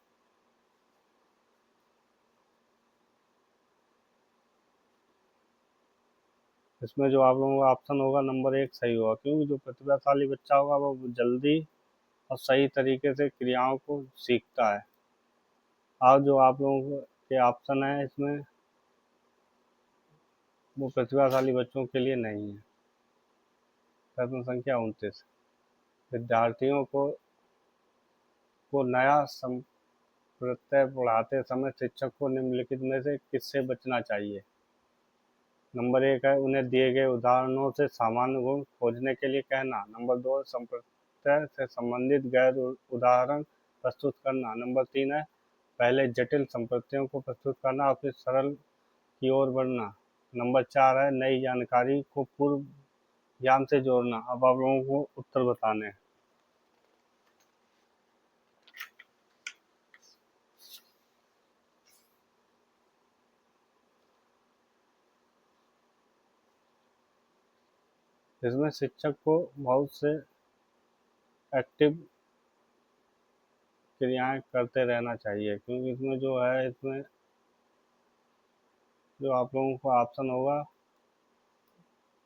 [SPEAKER 1] इसमें जो आप लोगों का ऑप्शन होगा नंबर 1 सही होगा, क्योंकि जो प्रतिभाशाली बच्चा होगा वो जल्दी और सही तरीके से क्रियाओं को सीखता है। और जो आप लोगों के ऑप्शन है इसमें वो प्रतिभाशाली बच्चों के लिए नहीं है। प्रश्न संख्या 29, विद्यार्थियों को नया संप्रत्यय पढ़ाते समय शिक्षक को निम्नलिखित में से किससे बचना चाहिए? नंबर 1 है उन्हें दिए गए उदाहरणों से सामान्य गुण खोजने के लिए कहना। नंबर 2, संप्रत्यय से संबंधित गैर उदाहरण प्रस्तुत करना। नंबर 3 है पहले जटिल संप्रत्ययों को प्रस्तुत करना और फिर सरल की ओर बढ़ना। नंबर 4 है नई जानकारी को पूर्व ज्ञान से जोड़ना। अब आप लोगों को उत्तर बताने हैं। इसमें शिक्षक को बहुत से एक्टिव क्रियाएं करते रहना चाहिए, क्योंकि इसमें जो है इसमें जो आप लोगों को ऑप्शन होगा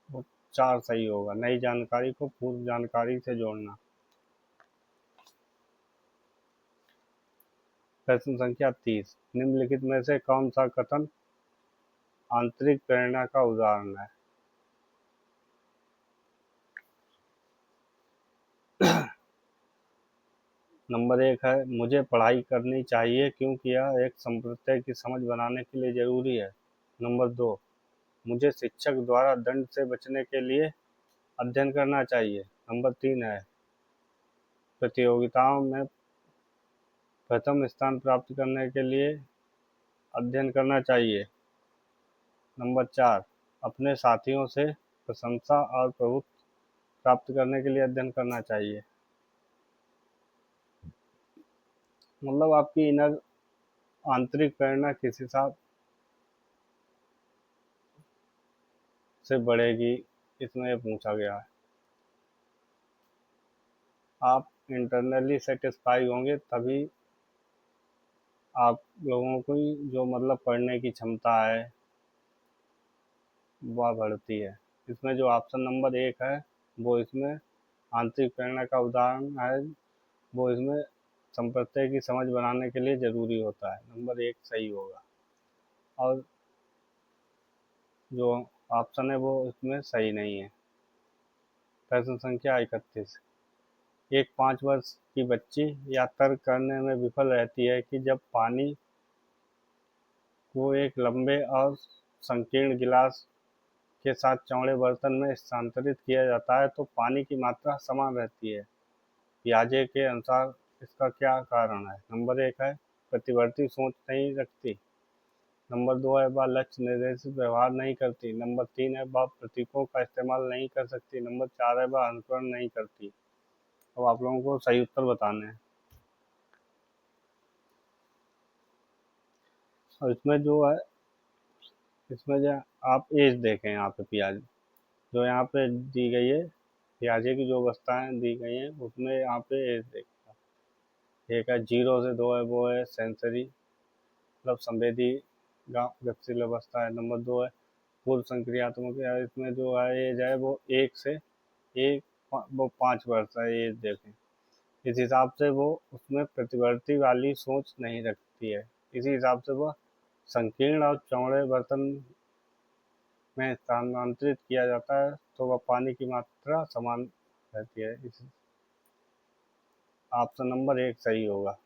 [SPEAKER 1] वो 4 सही होगा, नई जानकारी को पूर्व जानकारी से जोड़ना। प्रश्न संख्या 30, निम्नलिखित में से कौन सा कथन आंतरिक प्रेरणा का उदाहरण है? नंबर 1 है मुझे पढ़ाई करनी चाहिए क्योंकि यह एक संप्रत्यय की समझ बनाने के लिए जरूरी है। नंबर 2, मुझे शिक्षक द्वारा दंड से बचने के लिए अध्ययन करना चाहिए। नंबर 3 है प्रतियोगिताओं में प्रथम स्थान प्राप्त करने के लिए अध्ययन करना चाहिए। नंबर 4, अपने साथियों से प्रशंसा और प्रभुत्व प्राप्त करने के लिए अध्ययन करना चाहिए। मतलब आपकी इनर आंतरिक प्रेरणा किस हिसाब से बढ़ेगी, इसमें ये पूछा गया है। आप इंटरनली सेटिस्फाई होंगे तभी आप लोगों की जो मतलब पढ़ने की क्षमता है वह बढ़ती है। इसमें जो ऑप्शन नंबर 1 है वो इसमें आंतरिक प्रेरणा का उदाहरण है, वो इसमें संप्रत्यय की समझ बनाने के लिए ज़रूरी होता है। नंबर 1 सही होगा। और जो ऑप्शन है वो इसमें सही नहीं है। प्रश्न संख्या 31। एक 5 वर्ष की बच्ची यह तर्क करने में विफल रहती है कि जब पानी को एक लंबे और संकीर्ण गिलास के साथ चौड़े बर्तन में स्थानांतरित किया जाता है तो पानी की मात्रा समान रहती है। पियाजे के अनुसार इसका क्या कारण है? नंबर 1 है प्रतिवर्ती सोच नहीं रखती। नंबर 2 है वह लक्ष्य निर्देशित व्यवहार नहीं करती। नंबर 3 है वह प्रतीकों का इस्तेमाल नहीं कर सकती। नंबर 4 है वह अनुकरण नहीं करती। अब आप लोगों को सही उत्तर बताने हैं। और इसमें जो है, इसमें जो आप एज देखें यहाँ पे पियाजे जो यहाँ पे दी गई है, पियाजे की जो अवस्थाएं दी गई हैं उसमें यहाँ पे एज देखें। एक है 0 से 2 है वो है सेंसरी मतलब संवेदी गतिशील अवस्था है। नंबर 2 है पूर्व संक्रियात्मक है, इसमें जो है एज है वो 1 से एक वो 5 वर्ष है एज देखें। इस हिसाब से वो उसमें प्रतिवर्ती वाली सोच नहीं रखती है। इसी हिसाब से वह संकीर्ण और चौड़े बर्तन में स्थानांतरित किया जाता है तो वह पानी की मात्रा समान रहती है। इस ऑप्शन नंबर 1 सही होगा।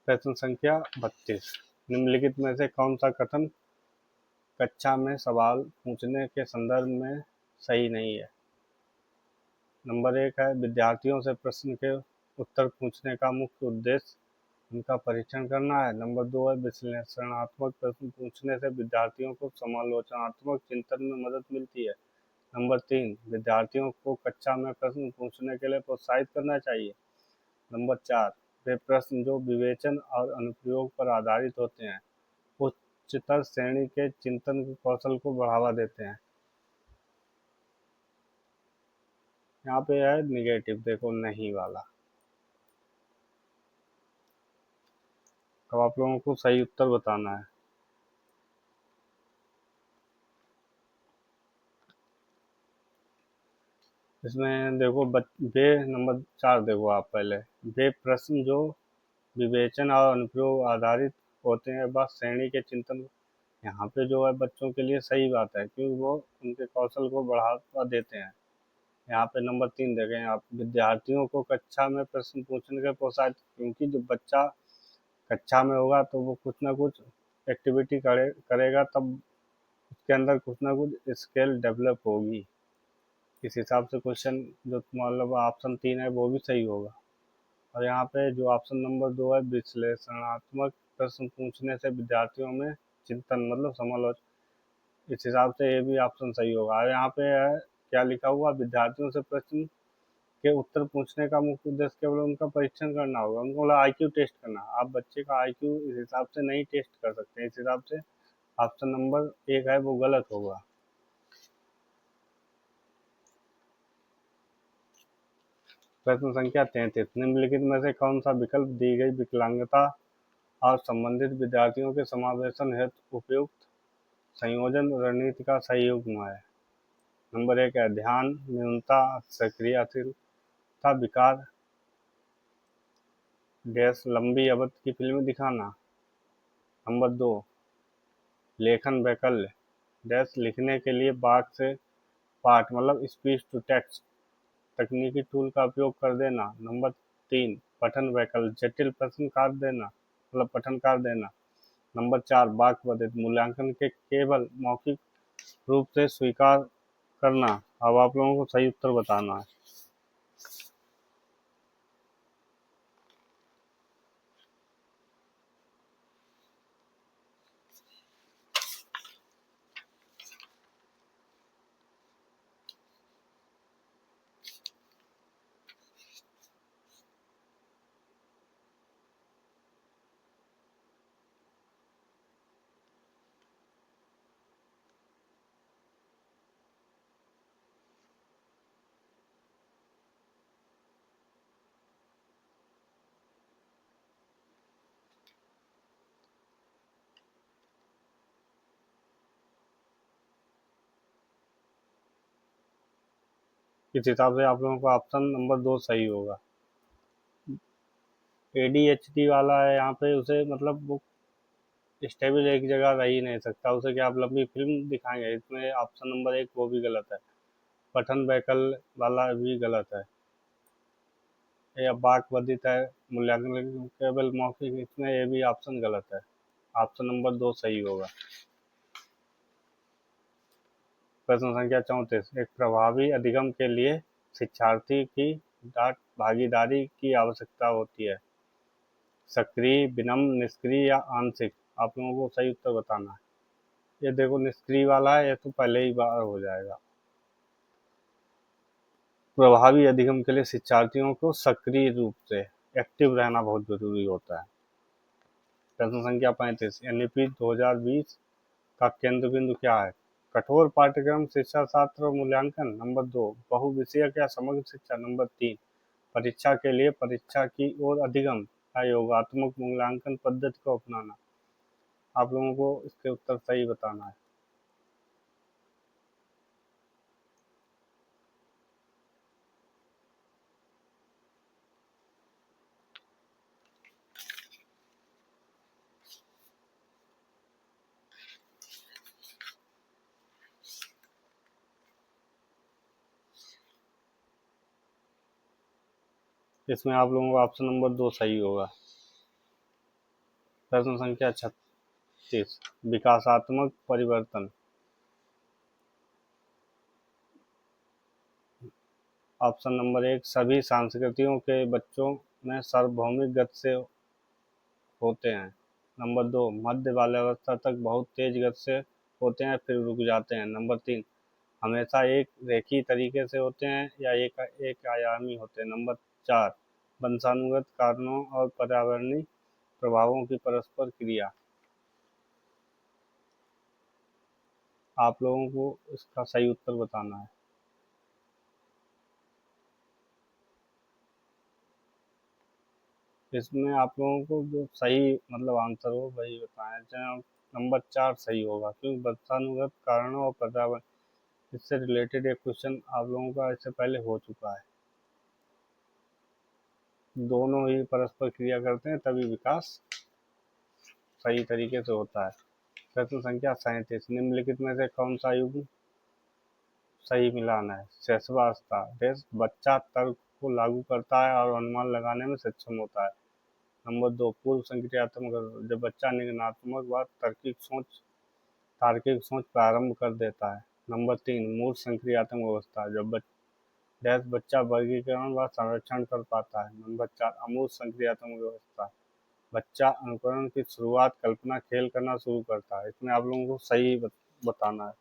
[SPEAKER 1] प्रश्न संख्या 32। निम्नलिखित में से कौन सा कथन कक्षा में सवाल पूछने के संदर्भ में सही नहीं है? नंबर 1 है विद्यार्थियों से प्रश्न के उत्तर पूछने का मुख्य उद्देश्य उनका परीक्षण करना है। नंबर 2 है विश्लेषणात्मक प्रश्न पूछने से विद्यार्थियों को समालोचनात्मक चिंतन में मदद मिलती है। नंबर 3 विद्यार्थियों को कक्षा में प्रश्न पूछने के लिए प्रोत्साहित करना चाहिए। नंबर 4 वे प्रश्न जो विवेचन और अनुप्रयोग पर आधारित होते हैं उच्चतर श्रेणी के चिंतन के कौशल को बढ़ावा देते हैं। यहाँ पे है निगेटिव, देखो नहीं वाला। अब आप लोगों को सही उत्तर बताना है। इसमें देखो वे नंबर 4 देखो आप पहले, वे प्रश्न जो विवेचन और अनुप्रयोग आधारित होते हैं वह श्रेणी के चिंतन, यहाँ पे जो है बच्चों के लिए सही बात है क्योंकि वो उनके कौशल को बढ़ावा देते हैं। यहाँ पे नंबर 3 देखें आप, विद्यार्थियों को कक्षा में प्रश्न पूछने के प्रोत्साहित, क्योंकि जब बच्चा कक्षा में होगा तो वो कुछ ना कुछ एक्टिविटी करेगा तब उसके अंदर कुछ ना कुछ स्किल डेवलप होगी। इस हिसाब से क्वेश्चन जो मतलब ऑप्शन 3 है वो भी सही होगा। और यहाँ पे जो ऑप्शन नंबर 2 है विश्लेषणात्मक प्रश्न पूछने से विद्यार्थियों में चिंतन मतलब समालोचना, इस हिसाब से ये भी ऑप्शन सही होगा। और यहाँ पे है क्या लिखा हुआ, विद्यार्थियों से प्रश्न के उत्तर पूछने का मुख्य उद्देश्य केवल उनका परीक्षण करना होगा, उनको बोला आईक्यू टेस्ट करना। आप बच्चे का आईक्यू इस हिसाब से नहीं टेस्ट कर सकते। इस हिसाब से ऑप्शन नंबर 1 है वो गलत होगा। प्रश्न संख्या 33। निम्नलिखित में से कौन सा विकल्प दी गई विकलांगता और संबंधित विद्यार्थियों के समावेशन हेतु उपयुक्त संयोजन रणनीति का सही युग्म है? नंबर 1 है ध्यान न्यूनता सक्रियशीलता विकार डैश लंबी अवधि की फिल्में दिखाना। नंबर 2 लेखन वैकल्य डैश लिखने के लिए वाक्य से पाठ मतलब स्पीच टू टेक्स्ट तकनीकी टूल का उपयोग कर देना। नंबर 3 पठन वैकल्य जटिल प्रश्न कार्य देना मतलब पठन कार्य देना। नंबर 4 वाक्य पद्धति मूल्यांकन के केवल मौखिक रूप से स्वीकार करना। अब आप लोगों को सही उत्तर बताना है। इस हिसाब से आप लोगों का ऑप्शन नंबर 2 सही होगा। ADHD वाला है यहाँ पे, उसे मतलब वो स्टेबल एक जगह रह ही नहीं सकता, उसे क्या आप लंबी फिल्म दिखाएंगे? इसमें ऑप्शन नंबर 1 वो भी गलत है। पठन वैकल्य वाला भी गलत है। या बाक बधित है मूल्यांकन केवल मौखिक, इसमें ये भी ऑप्शन गलत है। ऑप्शन नंबर 2 सही होगा। प्रश्न संख्या 34, एक प्रभावी अधिगम के लिए शिक्षार्थी की डाट भागीदारी की आवश्यकता होती है। सक्रिय, विनम्र, निष्क्रिय या आंशिक? आप लोगों को सही उत्तर बताना है। ये देखो निष्क्रिय वाला है, ये तो पहले ही बार हो जाएगा। प्रभावी अधिगम के लिए शिक्षार्थियों को सक्रिय रूप से एक्टिव रहना बहुत जरूरी होता है। प्रश्न संख्या 35, NEP 2020 का केंद्र बिंदु क्या है? कठोर पाठ्यक्रम शिक्षा शास्त्र और मूल्यांकन, नंबर 2 बहुविषयक या समग्र शिक्षा, नंबर 3 परीक्षा के लिए परीक्षा की ओर अधिगम या योगात्मक मूल्यांकन पद्धति को अपनाना। आप लोगों को इसके उत्तर सही बताना है। इसमें आप लोगों का ऑप्शन नंबर 2 सही होगा। प्रश्न संख्या 36, विकासात्मक परिवर्तन। ऑप्शन नंबर 1 सभी संस्कृतियों के बच्चों में सार्वभौमिक गति से होते हैं। नंबर 2 मध्य बाल्यावस्था तक बहुत तेज गति से होते हैं फिर रुक जाते हैं। नंबर 3 हमेशा एक रेखीय तरीके से होते हैं या एक आयामी होते हैं। नंबर 4 वंशानुगत कारणों और पर्यावरणीय प्रभावों की परस्पर क्रिया। आप लोगों को इसका सही उत्तर बताना है। इसमें आप लोगों को जो सही मतलब आंसर हो वही बताना है। चाहे नंबर 4 सही होगा, क्योंकि वंशानुगत कारणों और पर्यावरण, इससे रिलेटेड एक क्वेश्चन आप लोगों का इससे पहले हो चुका है। दोनों ही परस्पर क्रिया करते हैं तभी विकास सही तरीके से होता है। प्रश्न संख्या 37, निम्नलिखित में से कौन सा युग्म सही मिलान है? शैशवावस्था, देश बच्चा तर्क को लागू करता है और अनुमान लगाने में सक्षम होता है। नंबर 2 पूर्व संक्रियात्मक अवस्था, जब बच्चा निर्णयात्मक व तार्किक सोच प्रारंभ कर देता है। नंबर 3 मूल संक्रियात्मक अवस्था, जब डैश बच्चा वर्गीकरण व संरक्षण कर पाता है। नंबर 4 अमूर्त संक्रियात्मक अवस्था, बच्चा अनुकरण की शुरुआत कल्पना खेल करना शुरू करता है। इसमें आप लोगों को सही बताना है।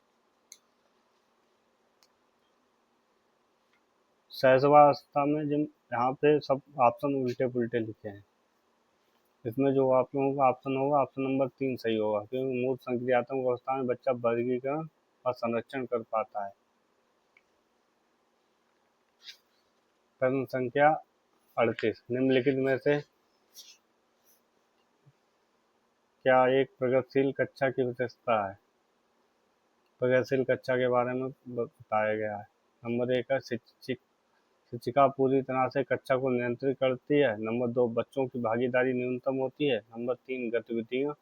[SPEAKER 1] सहजवावस्था में जिन यहाँ पे सब ऑप्शन उल्टे पुल्टे लिखे हैं। इसमें जो आप लोगों का ऑप्शन होगा ऑप्शन नंबर 3 सही होगा, क्योंकि मूल संक्रियात्मक अवस्था में बच्चा वर्गीकरण और संरक्षण कर पाता है। प्रश्न संख्या 38, निम्नलिखित में से क्या एक प्रगतिशील कक्षा की विशेषता है? प्रगतिशील कक्षा के बारे में बताया गया है। नंबर 1 है शिक्षिका पूरी तरह से कक्षा को नियंत्रित करती है। नंबर 2 बच्चों की भागीदारी न्यूनतम होती है। नंबर 3 गतिविधियों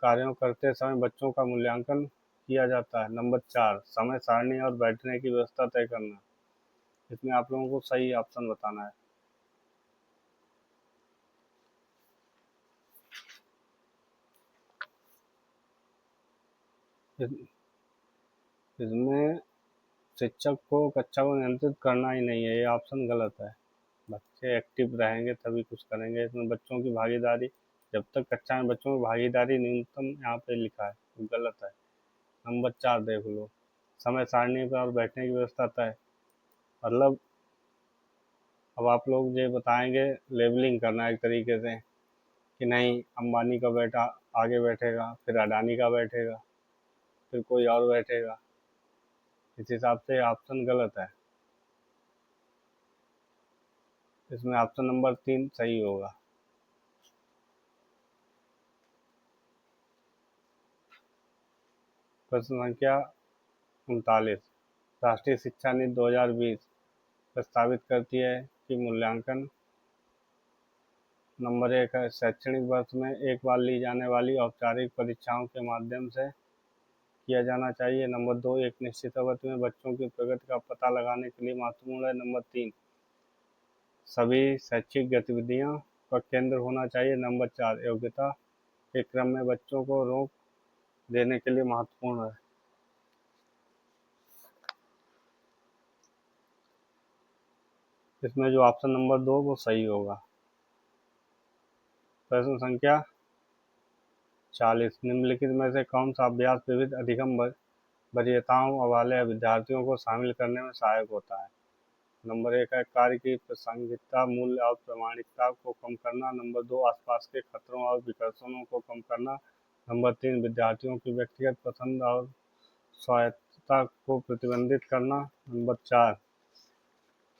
[SPEAKER 1] कार्यों करते समय बच्चों का मूल्यांकन किया जाता है। नंबर 4 समय सारणी और बैठने की व्यवस्था तय करना। इसमें आप लोगों को सही ऑप्शन बताना है। इस- इसमें शिक्षक को कक्षा को नियंत्रित करना ही नहीं है, ये ऑप्शन गलत है। बच्चे एक्टिव रहेंगे तभी कुछ करेंगे। इसमें बच्चों की भागीदारी, जब तक कक्षा में बच्चों की भागीदारी न्यूनतम यहाँ पे लिखा है वो गलत है। नंबर 4 देख लो, समय सारणी पर और बैठने की व्यवस्था तय, मतलब अब आप लोग ये बताएंगे लेबलिंग करना एक तरीके से कि नहीं अंबानी का बेटा आगे बैठेगा, फिर अडानी का बैठेगा, फिर कोई और बैठेगा। इस हिसाब से ऑप्शन गलत है। इसमें ऑप्शन नंबर 3 सही होगा। प्रश्न संख्या 39, राष्ट्रीय शिक्षा नीति 2020 प्रस्तावित करती है कि मूल्यांकन नंबर 1 है, शैक्षणिक वर्ष में एक बार ली जाने वाली औपचारिक परीक्षाओं के माध्यम से किया जाना चाहिए। नंबर 2, एक निश्चित अवधि में बच्चों की प्रगति का पता लगाने के लिए महत्वपूर्ण है। नंबर 3, सभी शैक्षिक गतिविधियां पर केंद्र होना चाहिए। नंबर 4, योग्यता के क्रम में बच्चों को रोक देने के लिए महत्वपूर्ण है। इसमें जो ऑप्शन नंबर 2 वो सही होगा। प्रश्न संख्या 40, निम्नलिखित में से कौन सा अभ्यास विविध अधिगम वरीयताओं वाले विद्यार्थियों को शामिल करने में सहायक होता है? नंबर 1 है कार्य की प्रासंगिकता, मूल्य और प्रामाणिकता को कम करना। नंबर 2, आसपास के खतरों और विकर्षणों को कम करना। नंबर 3, विद्यार्थियों की व्यक्तिगत पसंद और स्वायत्तता को प्रतिबंधित करना। नंबर 4,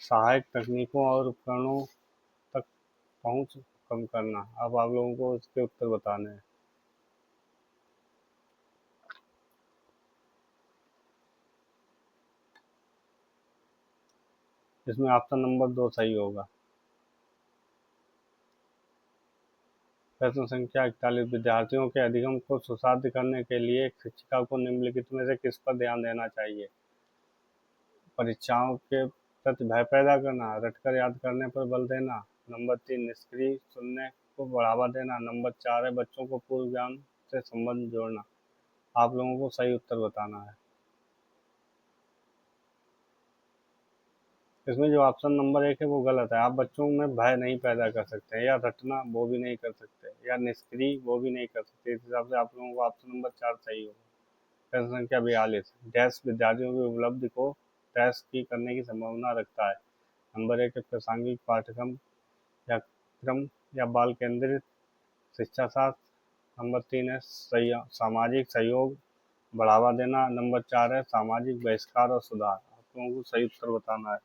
[SPEAKER 1] सहायक तकनीकों और उपकरणों तक पहुंच कम करना। अब आप लोगों को इसके उत्तर बताने हैं। इसमें ऑप्शन नंबर 2 सही होगा। प्रश्न संख्या 41, विद्यार्थियों के अधिगम को सुसाध्य करने के लिए एक शिक्षिका को निम्नलिखित में से किस पर ध्यान देना चाहिए? परीक्षाओं के प्रति भय पैदा करना, रटकर याद करने पर बल देना। नंबर 3, निष्क्रिय सुनने को बढ़ावा देना। नंबर 4 है बच्चों को पूर्व ज्ञान से संबंध जोड़ना। आप लोगों को सही उत्तर बताना है। इसमें जो ऑप्शन नंबर 1 है वो गलत है। आप बच्चों में भय नहीं पैदा कर सकते, या रटना वो भी नहीं कर सकते, या निष्क्रिय वो भी नहीं कर सकते। इस हिसाब से आप लोगों को ऑप्शन नंबर 4 सही होगा। प्रश्न संख्या 42, डैश विद्यार्थियों की उपलब्धि को डैश की करने की संभावना रखता है? नंबर 1 है प्रासंगिक पाठ्यक्रम या क्रम या बाल केंद्रित शिक्षा शास्त्र। नंबर 3 है सामाजिक सहयोग बढ़ावा देना। नंबर 4 है सामाजिक बहिष्कार और सुधार। आप लोगों को सही उत्तर बताना है।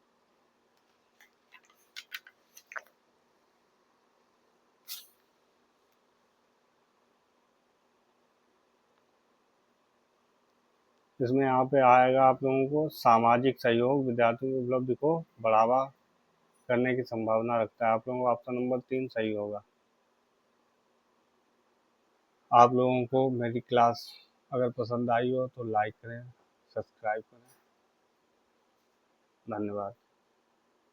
[SPEAKER 1] इसमें यहाँ पे आएगा आप लोगों को सामाजिक सहयोग विद्यार्थियों की उपलब्धि को बढ़ावा करने की संभावना रखता है। आप लोगों को ऑप्शन नंबर 3 सही होगा। आप लोगों को मेरी क्लास अगर पसंद आई हो तो लाइक करें, सब्सक्राइब करें। धन्यवाद।